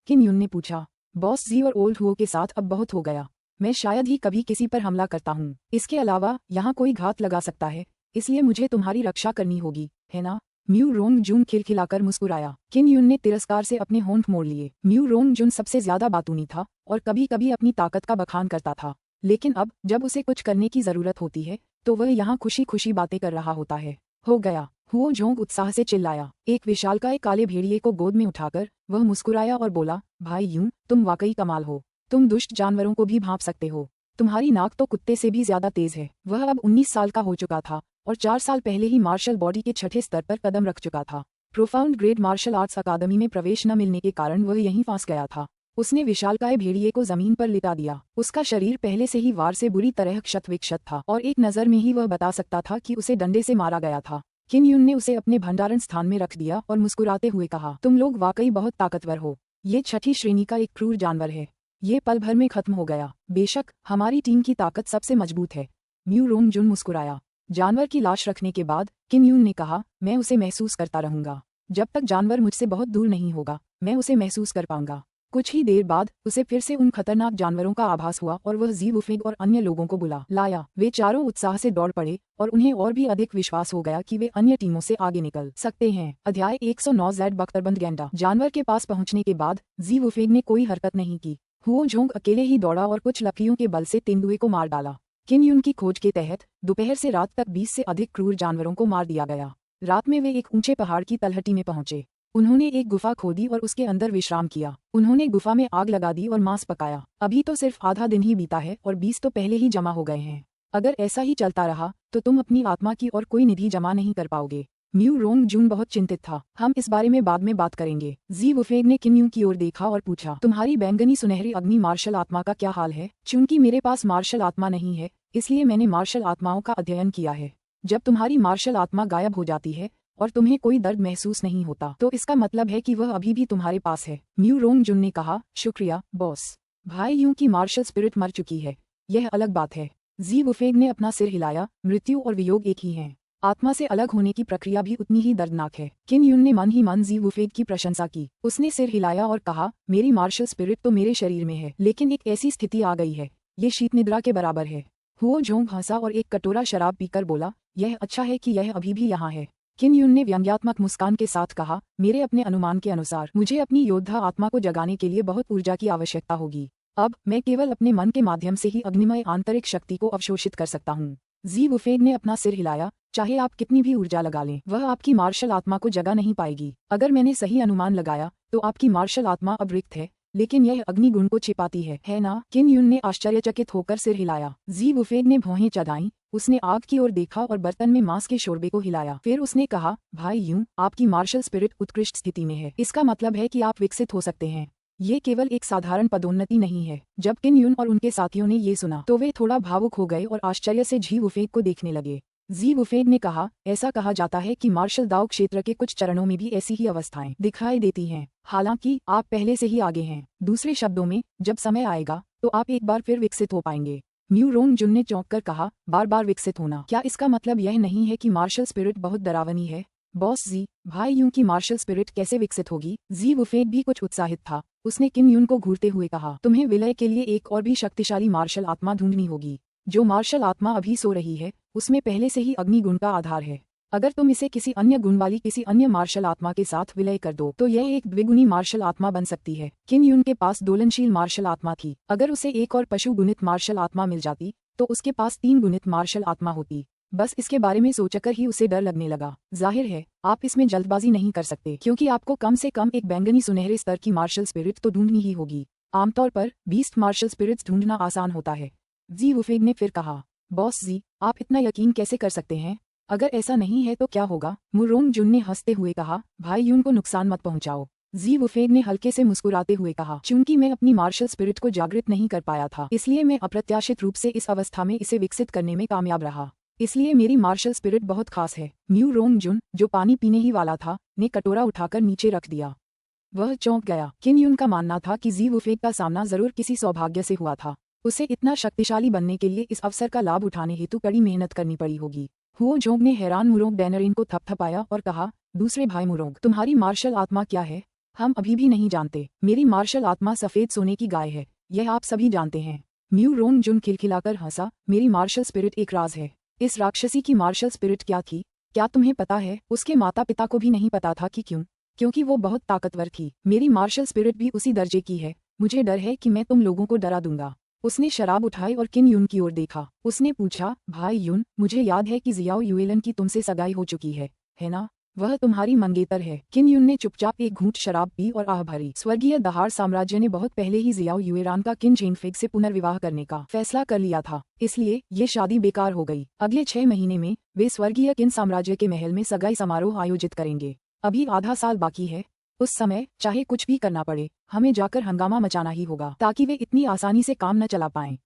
किन यून ने पूछा। बॉस जी और ओल्ड हुओ के साथ अब बहुत हो गया। मैं शायद ही कभी किसी पर हमला करता हूँ। इसके अलावा यहाँ कोई घात लगा सकता है, इसलिए मुझे तुम्हारी रक्षा करनी होगी, है ना? म्यू रोंग जुन खिलखिलाकर मुस्कुराया। किन यून ने तिरस्कार से अपने होंठ मोड़ लिए। म्यू रोंग जुन सबसे ज्यादा बातूनी था और कभी कभी अपनी ताकत का बखान करता था, लेकिन अब जब उसे कुछ करने की जरूरत होती है तो वह यहाँ खुशी खुशी बातें कर रहा होता है। हो गया! हुओ जोंग उत्साह से चिल्लाया। एक विशालकाय काले भेड़िए को गोद में उठाकर वह मुस्कुराया और बोला, भाई यूं, तुम वाकई कमाल हो। तुम दुष्ट जानवरों को भी भांप सकते हो। तुम्हारी नाक तो कुत्ते से भी ज्यादा तेज है। वह अब 19 साल का हो चुका था और 4 साल पहले ही मार्शल बॉडी के छठे स्तर पर कदम रख चुका था। प्रोफाउंड ग्रेड मार्शल आर्ट्स अकादमी में प्रवेश न मिलने के कारण वह यहीं फंस गया था। उसने विशालकाय भेड़िए को जमीन पर लिटा दिया। उसका शरीर पहले से ही वार से बुरी तरह क्षत विक्षत था और एक नजर में ही वह बता सकता था कि उसे डंडे से मारा गया था। किन यून ने उसे अपने भंडारण स्थान में रख दिया और मुस्कुराते हुए कहा, तुम लोग वाकई बहुत ताकतवर हो। ये छठी श्रेणी का एक क्रूर जानवर है। ये पल भर में खत्म हो गया। बेशक हमारी टीम की ताकत सबसे मजबूत है। म्यू रोंग जुन मुस्कुराया। जानवर की लाश रखने के बाद किन यून ने कहा, मैं उसे महसूस करता रहूंगा। जब तक जानवर मुझसे बहुत दूर नहीं होगा, मैं उसे महसूस कर पाऊंगा। कुछ ही देर बाद उसे फिर से उन खतरनाक जानवरों का आभास हुआ और वह जी वुफेंग और अन्य लोगों को बुला लाया। वे चारों उत्साह से दौड़ पड़े और उन्हें और भी अधिक विश्वास हो गया कि वे अन्य टीमों से आगे निकल सकते हैं। अध्याय 109 ज़ेड बख्तरबंद गेंडा। जानवर के पास पहुंचने के बाद जी वुफेंग ने कोई हरकत नहीं की। हुओ जोंग अकेले ही दौड़ा और कुछ लकड़ियों के बल से तेंदुए को मार डाला। किन यून की खोज के तहत दोपहर से रात तक 20 से अधिक क्रूर जानवरों को मार दिया गया। रात में वे एक ऊंचे पहाड़ की तलहटी में पहुंचे। उन्होंने एक गुफा खोदी और उसके अंदर विश्राम किया। उन्होंने गुफा में आग लगा दी और मांस पकाया। अभी तो सिर्फ आधा दिन ही बीता है और 20 तो पहले ही जमा हो गए हैं। अगर ऐसा ही चलता रहा तो तुम अपनी आत्मा की और कोई निधि जमा नहीं कर पाओगे। म्यू रोंग जुन बहुत चिंतित था। हम इस बारे में बाद में बात करेंगे। जी वुफेंग ने किन यून की ओर देखा और पूछा, तुम्हारी बैंगनी सुनहरी अग्नि मार्शल आत्मा का क्या हाल है? चूंकि मेरे पास मार्शल आत्मा नहीं है, इसलिए मैंने मार्शल आत्माओं का अध्ययन किया है। जब तुम्हारी मार्शल आत्मा गायब हो जाती है और तुम्हें कोई दर्द महसूस नहीं होता तो इसका मतलब है कि वह अभी भी तुम्हारे पास है। म्यू रोंग जुन ने कहा, शुक्रिया बॉस। भाई यूं की मार्शल स्पिरिट मर चुकी है, यह अलग बात है। जी वुफेंग ने अपना सिर हिलाया। मृत्यु और वियोग एक ही हैं। आत्मा से अलग होने की प्रक्रिया भी उतनी ही दर्दनाक है। किन यून ने मन ही मन जी वुफेंग की प्रशंसा की। उसने सिर हिलाया और कहा, मेरी मार्शल स्पिरिट तो मेरे शरीर में है, लेकिन एक ऐसी स्थिति आ गई है, ये शीत निद्रा के बराबर है। हुओ जोंग हंसा और एक कटोरा शराब पीकर बोला, यह अच्छा है कि यह अभी भी यहाँ है। किन यून ने व्यंग्यात्मक मुस्कान के साथ कहा, मेरे अपने अनुमान के अनुसार मुझे अपनी योद्धा आत्मा को जगाने के लिए बहुत ऊर्जा की आवश्यकता होगी। अब मैं केवल अपने मन के माध्यम से ही अग्निमय आंतरिक शक्ति को अवशोषित कर सकता हूँ। जी वुफेंग ने अपना सिर हिलाया। चाहे आप कितनी भी ऊर्जा लगा लें, वह आपकी मार्शल आत्मा को जगा नहीं पाएगी। अगर मैंने सही अनुमान लगाया तो आपकी मार्शल आत्मा अब रिक्त है, लेकिन यह अग्निगुण को छिपाती है ना? किन यून ने आश्चर्यचकित होकर सिर हिलाया। जी वुफेंग ने भौहें चढ़ाईं। उसने आग की ओर देखा और बर्तन में मांस के शोरबे को हिलाया। फिर उसने कहा, भाई यून, आपकी मार्शल स्पिरिट उत्कृष्ट स्थिति में है। इसका मतलब है कि आप विकसित हो सकते हैं। ये केवल एक साधारण पदोन्नति नहीं है। जब किन यून और उनके साथियों ने ये सुना तो वे थोड़ा भावुक हो गए और आश्चर्य से जी वुफेंग को देखने लगे। जी वुफेंग ने कहा, ऐसा कहा जाता है कि मार्शल दाओ क्षेत्र के कुछ चरणों में भी ऐसी ही अवस्थाएं दिखाई देती हैं। हालांकि आप पहले से ही आगे हैं। दूसरे शब्दों में, जब समय आएगा तो आप एक बार फिर विकसित हो पाएंगे। म्यू रोंग जुन ने चौंक कर कहा, बार बार विकसित होना? क्या इसका मतलब यह नहीं है कि मार्शल स्पिरिट बहुत डरावनी है? बॉस जी, भाई यून की मार्शल स्पिरिट कैसे विकसित होगी? जी वुफेंग भी कुछ उत्साहित था। उसने किम यून को घूरते हुए कहा, तुम्हें विलय के लिए एक और भी शक्तिशाली मार्शल आत्मा ढूंढनी होगी। जो मार्शल आत्मा अभी सो रही है उसमें पहले से ही अग्नि गुण का आधार है। अगर तुम इसे किसी अन्य गुण वाली किसी अन्य मार्शल आत्मा के साथ विलय कर दो तो यह एक द्विगुणी मार्शल आत्मा बन सकती है। किन यून के पास दोलनशील मार्शल आत्मा थी। अगर उसे एक और पशु गुणित मार्शल आत्मा मिल जाती तो उसके पास 3 गुणित मार्शल आत्मा होती। बस इसके बारे में सोचकर ही उसे डर लगने लगा। जाहिर है आप इसमें जल्दबाजी नहीं कर सकते, क्योंकि आपको कम से कम एक बैंगनी सुनहरे स्तर की मार्शल स्पिरिट तो ढूंढनी ही होगी। आमतौर पर बीस्ट मार्शल स्पिरिट्स ढूंढना आसान होता है। जी वुफेंग ने फिर कहा, बॉस जी, आप इतना यकीन कैसे कर सकते हैं? अगर ऐसा नहीं है तो क्या होगा? मु रोंग जुन ने हंसते हुए कहा, भाई यून को नुकसान मत पहुंचाओ। जी वुफेंग ने हल्के से मुस्कुराते हुए कहा, चूंकि मैं अपनी मार्शल स्पिरिट को जागृत नहीं कर पाया था, इसलिए मैं अप्रत्याशित रूप से इस अवस्था में इसे विकसित करने में कामयाब रहा। इसलिए मेरी मार्शल स्पिरिट बहुत खास है। म्यू रोंग जुन, जो पानी पीने ही वाला था, ने कटोरा उठाकर नीचे रख दिया। वह चौंक गया। किन यून का मानना था कि जी वुफेंग का सामना जरूर किसी सौभाग्य से हुआ था। उसे इतना शक्तिशाली बनने के लिए इस अवसर का लाभ उठाने हेतु कड़ी मेहनत करनी पड़ी होगी। हुओ जोंग ने हैरान मुरोंग डैनरिन को थपथपाया और कहा, दूसरे भाई मुरोंग, तुम्हारी मार्शल आत्मा क्या है? हम अभी भी नहीं जानते। मेरी मार्शल आत्मा सफेद सोने की गाय है, यह आप सभी जानते हैं। म्यू रोंग जुन खिलखिलाकर हंसा, मेरी मार्शल स्पिरिट एक राज है। इस राक्षसी की मार्शल स्पिरिट क्या थी? क्या तुम्हें पता है? उसके माता पिता को भी नहीं पता था कि क्यों? क्योंकि वो बहुत ताकतवर थी। मेरी मार्शल स्पिरिट भी उसी दर्जे की है। मुझे डर है कि मैं तुम लोगों को डरा दूंगा। उसने शराब उठाई और किन यून की ओर देखा। उसने पूछा, भाई यून, मुझे याद है कि जियाओ युएलन की तुमसे सगाई हो चुकी है ना? वह तुम्हारी मंगेतर है। किन यून ने चुपचाप एक घूंट शराब पी और आह भरी। स्वर्गीय दहाड़ साम्राज्य ने बहुत पहले ही जियाओ युएरान का किन जेनफेग से पुनर्विवाह करने का फैसला कर लिया था, इसलिए ये शादी बेकार हो गई। अगले 6 महीने में वे स्वर्गीय किन साम्राज्य के महल में सगाई समारोह आयोजित करेंगे। अभी आधा साल बाकी है। उस समय चाहे कुछ भी करना पड़े, हमें जाकर हंगामा मचाना ही होगा, ताकि वे इतनी आसानी से काम न चला पाएं।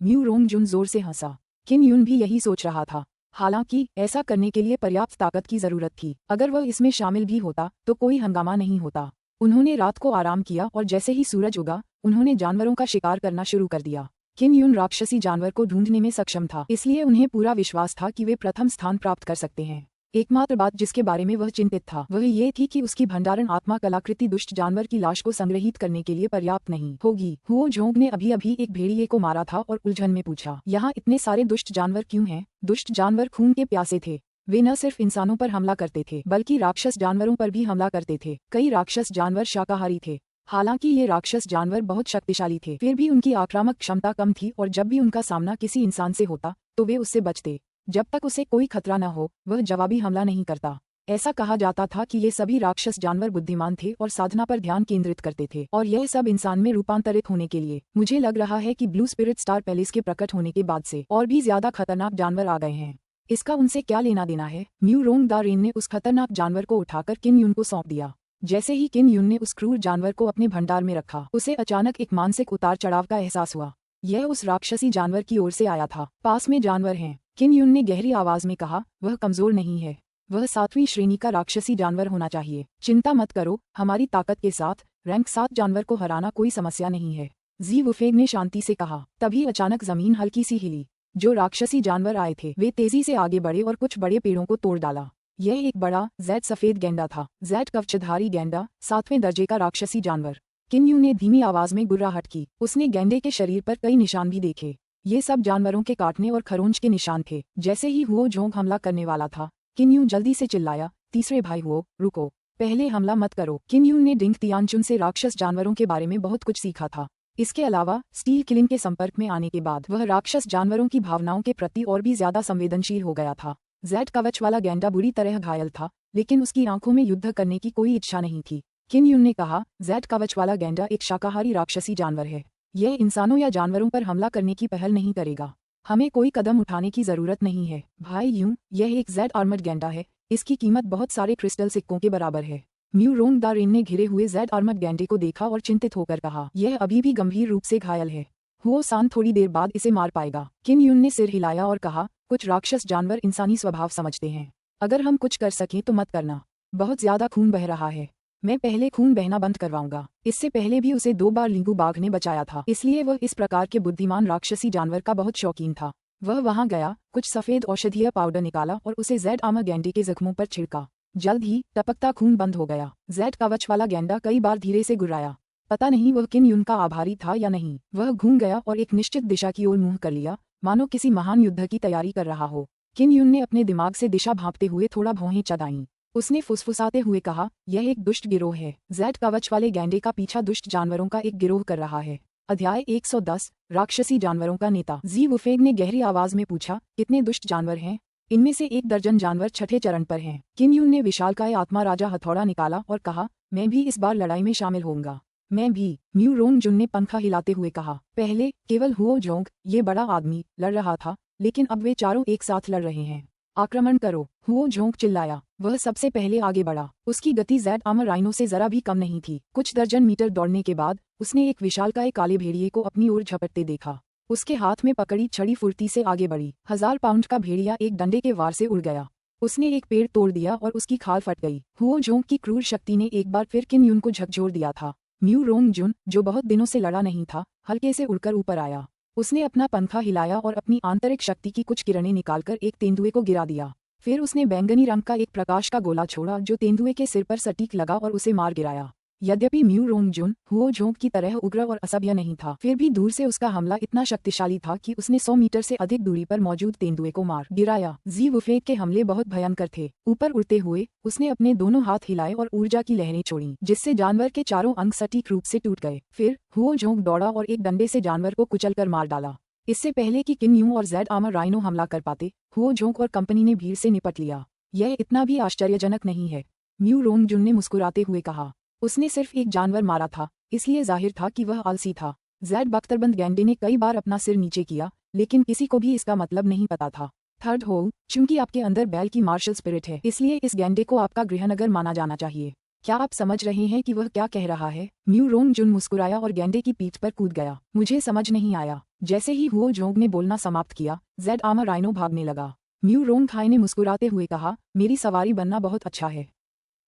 म्यू रोंग जुन जोर से हंसा। किन यून भी यही सोच रहा था। हालांकि ऐसा करने के लिए पर्याप्त ताकत की जरूरत थी। अगर वह इसमें शामिल भी होता तो कोई हंगामा नहीं होता। उन्होंने रात को आराम किया और जैसे ही सूरज उगा उन्होंने जानवरों का शिकार करना शुरू कर दिया। किन यून राक्षसी जानवर को ढूंढने में सक्षम था, इसलिए उन्हें पूरा विश्वास था कि वे प्रथम स्थान प्राप्त कर सकते हैं। एकमात्र बात जिसके बारे में वह चिंतित था वह ये थी कि उसकी भंडारण आत्मा कलाकृति दुष्ट जानवर की लाश को संग्रहित करने के लिए पर्याप्त नहीं होगी। हुओ जोंग ने अभी अभी एक भेड़िए को मारा था और उलझन में पूछा, यहाँ इतने सारे दुष्ट जानवर क्यों हैं? दुष्ट जानवर खून के प्यासे थे। वे न सिर्फ इंसानों पर हमला करते थे बल्कि राक्षस जानवरों पर भी हमला करते थे। कई राक्षस जानवर शाकाहारी थे। हालांकि ये राक्षस जानवर बहुत शक्तिशाली थे, फिर भी उनकी आक्रामक क्षमता कम थी और जब भी उनका सामना किसी इंसान से होता तो वे उससे बचते। जब तक उसे कोई खतरा न हो वह जवाबी हमला नहीं करता। ऐसा कहा जाता था कि ये सभी राक्षस जानवर बुद्धिमान थे और साधना पर ध्यान केंद्रित करते थे, और यह सब इंसान में रूपांतरित होने के लिए। मुझे लग रहा है कि ब्लू स्पिरिट स्टार पैलेस के प्रकट होने के बाद से और भी ज्यादा खतरनाक जानवर आ गए हैं। इसका उनसे क्या लेना देना है? म्यू रोंग दा रेन ने उस खतरनाक जानवर को उठाकर किन यून को सौंप दिया। जैसे ही किन यून ने उस क्रूर जानवर को अपने भंडार में रखा, उसे अचानक एक मानसिक उतार चढ़ाव का एहसास हुआ। यह उस राक्षसी जानवर की ओर से आया था। पास में जानवर हैं, किन यून ने गहरी आवाज में कहा। वह कमजोर नहीं है, वह 7वीं श्रेणी का राक्षसी जानवर होना चाहिए। चिंता मत करो, हमारी ताकत के साथ रैंक 7 जानवर को हराना कोई समस्या नहीं है। जी वुफेंग ने शांति से कहा। तभी अचानक जमीन हल्की सी हिली। जो राक्षसी जानवर आए थे वे तेजी से आगे बढ़े और कुछ बड़े पेड़ों को तोड़ डाला। यह एक बड़ा जैड सफेद गेंडा था। जैड कवचधारी गेंडा, 7वें दर्जे का राक्षसी जानवर। किन यून ने धीमी आवाज में गुर्राहट की। उसने गेंडे के शरीर पर कई निशान भी देखे। ये सब जानवरों के काटने और खरोंच के निशान थे। जैसे ही हुओ जोंग हमला करने वाला था, किन यून जल्दी से चिल्लाया, तीसरे भाई हुओ, रुको, पहले हमला मत करो। किन यून ने डिंग तियानचुन से राक्षस जानवरों के बारे में बहुत कुछ सीखा था। इसके अलावा स्टील किलिंग के संपर्क में आने के बाद वह राक्षस जानवरों की भावनाओं के प्रति और भी ज्यादा संवेदनशील हो गया था। जैड कवच वाला गेंडा बुरी तरह घायल था, लेकिन उसकी आंखों में युद्ध करने की कोई इच्छा नहीं थी। किन यून ने कहा, जेड कवच वाला गैंडा एक शाकाहारी राक्षसी जानवर है। यह इंसानों या जानवरों पर हमला करने की पहल नहीं करेगा। हमें कोई कदम उठाने की जरूरत नहीं है। भाई यूं, यह एक जेड आर्मर्ड गैंडा है। इसकी कीमत बहुत सारे क्रिस्टल सिक्कों के बराबर है। म्यू रोंग द रेन ने घिरे हुए जेड आर्मर्ड गैंडे को देखा और चिंतित होकर कहा, यह अभी भी गंभीर रूप से घायल है। हुओ सान थोड़ी देर बाद इसे मार पाएगा। किन यून ने सिर हिलाया और कहा, कुछ राक्षस जानवर इंसानी स्वभाव समझते हैं। अगर हम कुछ कर सकें तो मत करना। बहुत ज्यादा खून बह रहा है। मैं पहले खून बहना बंद करवाऊंगा। इससे पहले भी उसे 2 बार लिंगू बाघ ने बचाया था, इसलिए वह इस प्रकार के बुद्धिमान राक्षसी जानवर का बहुत शौकीन था। वह वहां गया, कुछ सफेद औषधीय पाउडर निकाला और उसे जेड आर्मर गैंडे के जख्मों पर छिड़का। जल्द ही टपकता खून बंद हो गया। जेड कवच वाला गैंडा कई बार धीरे से गुर्राया। पता नहीं वह किन यून का आभारी था या नहीं। वह घूम गया और एक निश्चित दिशा की ओर मुंह कर लिया, मानो किसी महान युद्ध की तैयारी कर रहा हो। किन यून ने अपने दिमाग से दिशा भांपते हुए थोड़ा भौहें चढ़ाईं। उसने फुसफुसाते हुए कहा, यह एक दुष्ट गिरोह है। जेड कवच वाले गैंडे का पीछा दुष्ट जानवरों का एक गिरोह कर रहा है। अध्याय 110, राक्षसी जानवरों का नेता। जी वुफेग ने गहरी आवाज में पूछा, कितने दुष्ट जानवर हैं? इनमें से 1 दर्जन जानवर छठे चरण पर हैं। किन यून ने विशालकाय आत्मा राजा हथौड़ा निकाला और कहा, मैं भी इस बार लड़ाई में शामिल होऊंगा। मैं भी, म्यू रोंग जुन ने पंखा हिलाते हुए कहा। पहले केवल हुओ जोंग, ये बड़ा आदमी, लड़ रहा था, लेकिन अब वे चारों एक साथ लड़ रहे हैं। आक्रमण करो, हुओ जोंग चिल्लाया। वह सबसे पहले आगे बढ़ा। उसकी गति जेड आर्मर राइनो से जरा भी कम नहीं थी। कुछ दर्जन मीटर दौड़ने के बाद उसने एक विशालकाय काले भेड़िए को अपनी ओर झपटते देखा। उसके हाथ में पकड़ी छड़ी फुर्ती से आगे बढ़ी। 1000 पाउंड का भेड़िया एक डंडे के वार से उड़ गया। उसने एक पेड़ तोड़ दिया और उसकी खाल फट गई। हुओ जोंग की क्रूर शक्ति ने एक बार फिर किन यून को झकझोर दिया था। म्यू रोंग जुन, जो बहुत दिनों से लड़ा नहीं था, हल्के से उड़कर ऊपर आया। उसने अपना पंखा हिलाया और अपनी आंतरिक शक्ति की कुछ किरणें निकालकर एक तेंदुए को गिरा दिया। फिर उसने बैंगनी रंग का एक प्रकाश का गोला छोड़ा जो तेंदुए के सिर पर सटीक लगा और उसे मार गिराया। यद्यपि म्यू रोंग जुन हुओ जोंग की तरह उग्र और असभ्य नहीं था, फिर भी दूर से उसका हमला इतना शक्तिशाली था कि उसने 100 मीटर से अधिक दूरी पर मौजूद तेंदुए को मार गिराया। जी वुफेग के हमले बहुत भयंकर थे। ऊपर उड़ते हुए उसने अपने दोनों हाथ हिलाए और ऊर्जा की लहरें छोड़ी, जिससे जानवर के चारों अंग सटीक रूप से टूट गए। फिर हुओ जोंग दौड़ा और एक डंडे से जानवर को कुचलकर मार डाला। इससे पहले कि किन यून और जेड आर्मर राइनो हमला कर पाते, हुओ जोंग और कंपनी ने भीड़ से निपट लिया। यह इतना भी आश्चर्यजनक नहीं है, म्यू रोंग जुन ने मुस्कुराते हुए कहा। उसने सिर्फ एक जानवर मारा था, इसलिए जाहिर था कि वह आलसी था। जेड बख्तरबंद गैंडे ने कई बार अपना सिर नीचे किया, लेकिन किसी को भी इसका मतलब नहीं पता था। थर्ड होल, चूंकि आपके अंदर बैल की मार्शल स्पिरिट है, इसलिए इस गैंडे को आपका गृहनगर माना जाना चाहिए। क्या आप समझ रहे हैं कि वह क्या कह रहा है? म्यू रोंग जुन मुस्कुराया और गैंडे की पीठ पर कूद गया। मुझे समझ नहीं आया। जैसे ही हुओ जोंग ने बोलना समाप्त किया, जेड आर्मर राइनो भागने लगा। म्यू रोंग थाई ने मुस्कुराते हुए कहा, मेरी सवारी बनना बहुत अच्छा है।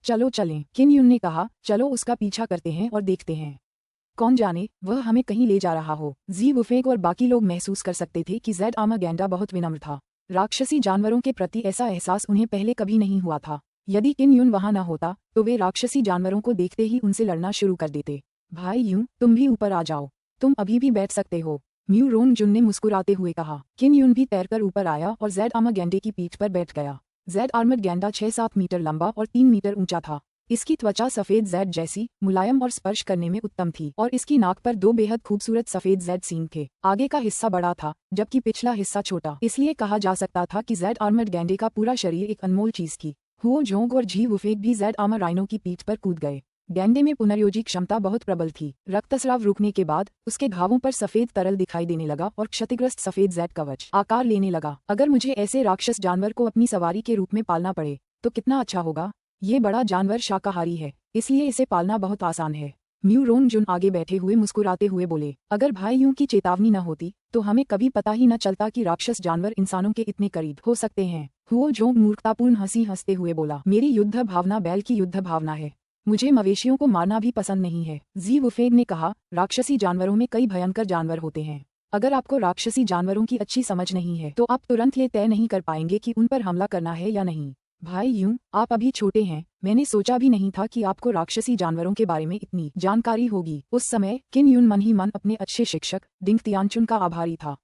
चलो चलें। किन यून ने कहा, चलो उसका पीछा करते हैं और देखते हैं। कौन जाने वह हमें कहीं ले जा रहा हो। जी वुफेग और बाकी लोग महसूस कर सकते थे कि जेड आर्मर गैंडा बहुत विनम्र था। राक्षसी जानवरों के प्रति ऐसा एहसास उन्हें पहले कभी नहीं हुआ था। यदि किन यून वहां न होता तो वे राक्षसी जानवरों को देखते ही उनसे लड़ना शुरू कर देते। भाई यूं, तुम भी ऊपर आ जाओ। तुम अभी भी बैठ सकते हो, म्यू रोंग जुन ने मुस्कुराते हुए कहा। किन यून भी तैरकर ऊपर आया और जेड आर्मर गैंडे की पीठ पर बैठ गया। जेड आर्मर्ड गैंडा 6-7 मीटर लंबा और 3 मीटर ऊंचा था। इसकी त्वचा सफेद जेड जैसी मुलायम और स्पर्श करने में उत्तम थी और इसकी नाक पर 2 बेहद खूबसूरत सफेद जेड सींग थे। आगे का हिस्सा बड़ा था जबकि पिछला हिस्सा छोटा, इसलिए कहा जा सकता था कि जेड आर्मर्ड गैंडे का पूरा शरीर एक अनमोल चीज थी। हुओ जोंग और जी वुफेग भी जेड आर्मर राइनो की पीठ पर कूद गए। गैंडे में पुनर्योजी क्षमता बहुत प्रबल थी। रक्तस्राव रुकने के बाद उसके घावों पर सफेद तरल दिखाई देने लगा और क्षतिग्रस्त सफेद जेड कवच आकार लेने लगा। अगर मुझे ऐसे राक्षस जानवर को अपनी सवारी के रूप में पालना पड़े तो कितना अच्छा होगा। ये बड़ा जानवर शाकाहारी है, इसलिए इसे पालना बहुत आसान है। म्यू रोंग जुन आगे बैठे हुए मुस्कुराते हुए बोले, अगर भाई यूं की चेतावनी न होती तो हमें कभी पता ही न चलता कि राक्षस जानवर इंसानों के इतने करीब हो सकते हैं। हुओ जोंग मूर्खतापूर्ण हंसी हंसते हुए बोला, मेरी युद्ध भावना बैल की युद्ध भावना है। मुझे मवेशियों को मारना भी पसंद नहीं है। जी वुफेग ने कहा, राक्षसी जानवरों में कई भयंकर जानवर होते हैं। अगर आपको राक्षसी जानवरों की अच्छी समझ नहीं है तो आप तुरंत ये तय नहीं कर पाएंगे कि उन पर हमला करना है या नहीं। भाई यूं, आप अभी छोटे हैं, मैंने सोचा भी नहीं था कि आपको राक्षसी जानवरों के बारे में इतनी जानकारी होगी। उस समय किन यून मन ही मन अपने अच्छे शिक्षक डिंग तियानचुन का आभारी था,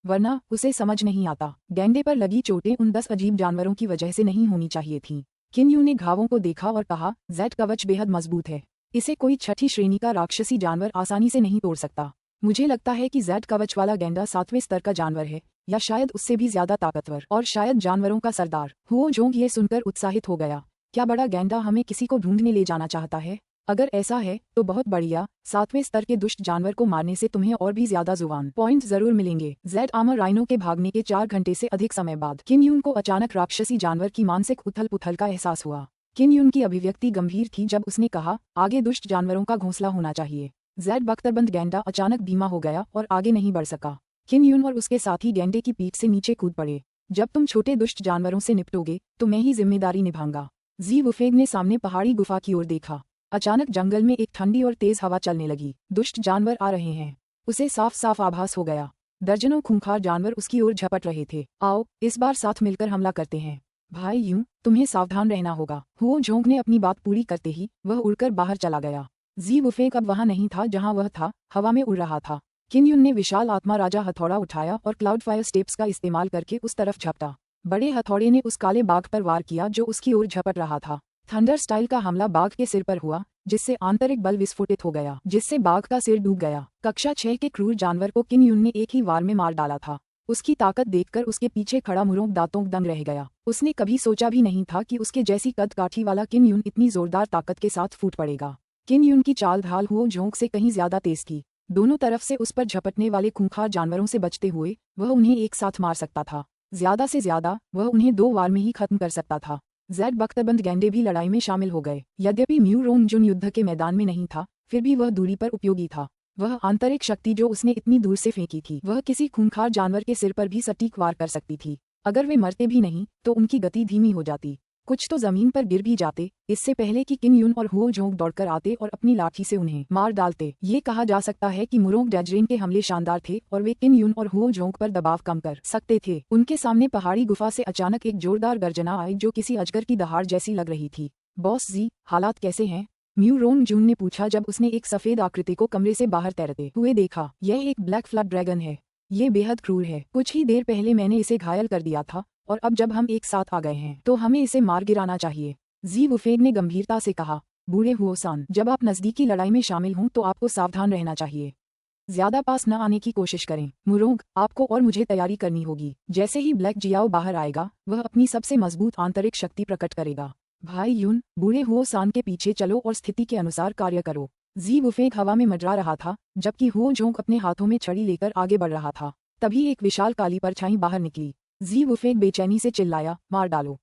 वरना उसे समझ नहीं आता। गैंडे पर लगी चोटें उन 10 अजीब जानवरों की वजह से नहीं होनी चाहिए थीं। किन यून ने घावों को देखा और कहा, जेड कवच बेहद मजबूत है, इसे कोई छठी श्रेणी का राक्षसी जानवर आसानी से नहीं तोड़ सकता। मुझे लगता है कि जेड कवच वाला गैंडा 7वें स्तर का जानवर है, या शायद उससे भी ज्यादा ताकतवर, और शायद जानवरों का सरदार। हुओ जोंग ये सुनकर उत्साहित हो गया। क्या बड़ा गैंडा हमें किसी को ढूंढने ले जाना चाहता है? अगर ऐसा है तो बहुत बढ़िया, 7वें स्तर के दुष्ट जानवर को मारने से तुम्हें और भी ज्यादा जुबान पॉइंट जरूर मिलेंगे। जेड आर्मर राइनो के भागने के 4 घंटे से अधिक समय बाद किन यून को अचानक राक्षसी जानवर की मानसिक उथल पुथल का एहसास हुआ। किन यून की अभिव्यक्ति गंभीर थी जब उसने कहा, आगे दुष्ट जानवरों का घोंसला होना चाहिए। जेड बख्तरबंद गैंडा अचानक धीमा हो गया और आगे नहीं बढ़ सका। किन यून और उसके साथी गैंडे की पीठ से नीचे कूद पड़े। जब तुम छोटे दुष्ट जानवरों से निपटोगे तो मैं ही जिम्मेदारी निभाऊंगा। जी वुफेग ने सामने पहाड़ी गुफा की ओर देखा। अचानक जंगल में एक ठंडी और तेज हवा चलने लगी। दुष्ट जानवर आ रहे हैं, उसे साफ साफ आभास हो गया। दर्जनों खूंखार जानवर उसकी ओर झपट रहे थे। आओ इस बार साथ मिलकर हमला करते हैं। भाई यूं, तुम्हें सावधान रहना होगा। हुओ झोंक ने अपनी बात पूरी करते ही वह उड़कर बाहर चला गया। जी वुफेग अब वहां नहीं था जहां वह था, हवा में उड़ रहा था। किन यून ने विशाल आत्मा राजा हथौड़ा उठाया और क्लाउड फायर स्टेप्स का इस्तेमाल करके उस तरफ झपटा। बड़े हथौड़े ने उस काले बाघ पर वार किया जो उसकी ओर झपट रहा था। थंडर स्टाइल का हमला बाघ के सिर पर हुआ, जिससे आंतरिक बल विस्फोटित हो गया, जिससे बाघ का सिर डूब गया। कक्षा 6 के क्रूर जानवर को किन यून ने एक ही वार में मार डाला था। उसकी ताकत देखकर उसके पीछे खड़ा मुरोंग दांतों दंग रह गया। उसने कभी सोचा भी नहीं था कि उसके जैसी कद काठी वाला किन यून इतनी जोरदार ताकत के साथ फूट पड़ेगा। किन यून की चाल ढाल हुओ झोंक से कहीं ज्यादा तेज थी। दोनों तरफ से उस पर झपटने वाले खूंखार जानवरों से बचते हुए वह उन्हें एक साथ मार सकता था। ज्यादा से ज्यादा वह उन्हें 2 वार में ही खत्म कर सकता था। जेड बख्तरबंद गैंडे भी लड़ाई में शामिल हो गए। यद्यपि म्यू रोंग जुन युद्ध के मैदान में नहीं था, फिर भी वह दूरी पर उपयोगी था। वह आंतरिक शक्ति जो उसने इतनी दूर से फेंकी थी, वह किसी खूंखार जानवर के सिर पर भी सटीक वार कर सकती थी। अगर वे मरते भी नहीं तो उनकी गति धीमी हो जाती, कुछ तो जमीन पर गिर भी जाते, इससे पहले कि किन यून और हुओ झोंक दौड़कर आते और अपनी लाठी से उन्हें मार डालते। ये कहा जा सकता है कि मुरोंग डैजरेन के हमले शानदार थे और वे किन यून और हुओ झोंक पर दबाव कम कर सकते थे। उनके सामने पहाड़ी गुफा से अचानक एक जोरदार गर्जना आई जो किसी अजगर की दहाड़ जैसी लग रही थी। बॉस जी, हालात कैसे हैं? म्यू रोंग जून ने पूछा जब उसने एक सफेद आकृति को कमरे से बाहर तैरते हुए देखा। यह एक ब्लैक फ्लड ड्रैगन है। ये बेहद क्रूर है। कुछ ही देर पहले मैंने इसे घायल कर दिया था और अब जब हम एक साथ आ गए हैं तो हमें इसे मार गिराना चाहिए। जी वुफेग ने गंभीरता से कहा। बूढ़े हुओ सान, जब आप नजदीकी लड़ाई में शामिल हों तो आपको सावधान रहना चाहिए। ज्यादा पास न आने की कोशिश करें। मुरोंग, आपको और मुझे तैयारी करनी होगी। जैसे ही ब्लैक जियाओ बाहर आएगा वह अपनी सबसे मजबूत आंतरिक शक्ति प्रकट करेगा। भाई यून, बूढ़े हुओ सान के पीछे चलो और स्थिति के अनुसार कार्य करो। जी वुफेग हवा में मंडरा रहा था जबकि हुओ झोंक अपने हाथों में छड़ी लेकर आगे बढ़ रहा था। तभी एक विशाल काली परछाई बाहर निकली। जी वुफेग बेचैनी से चिल्लाया, मार डालो।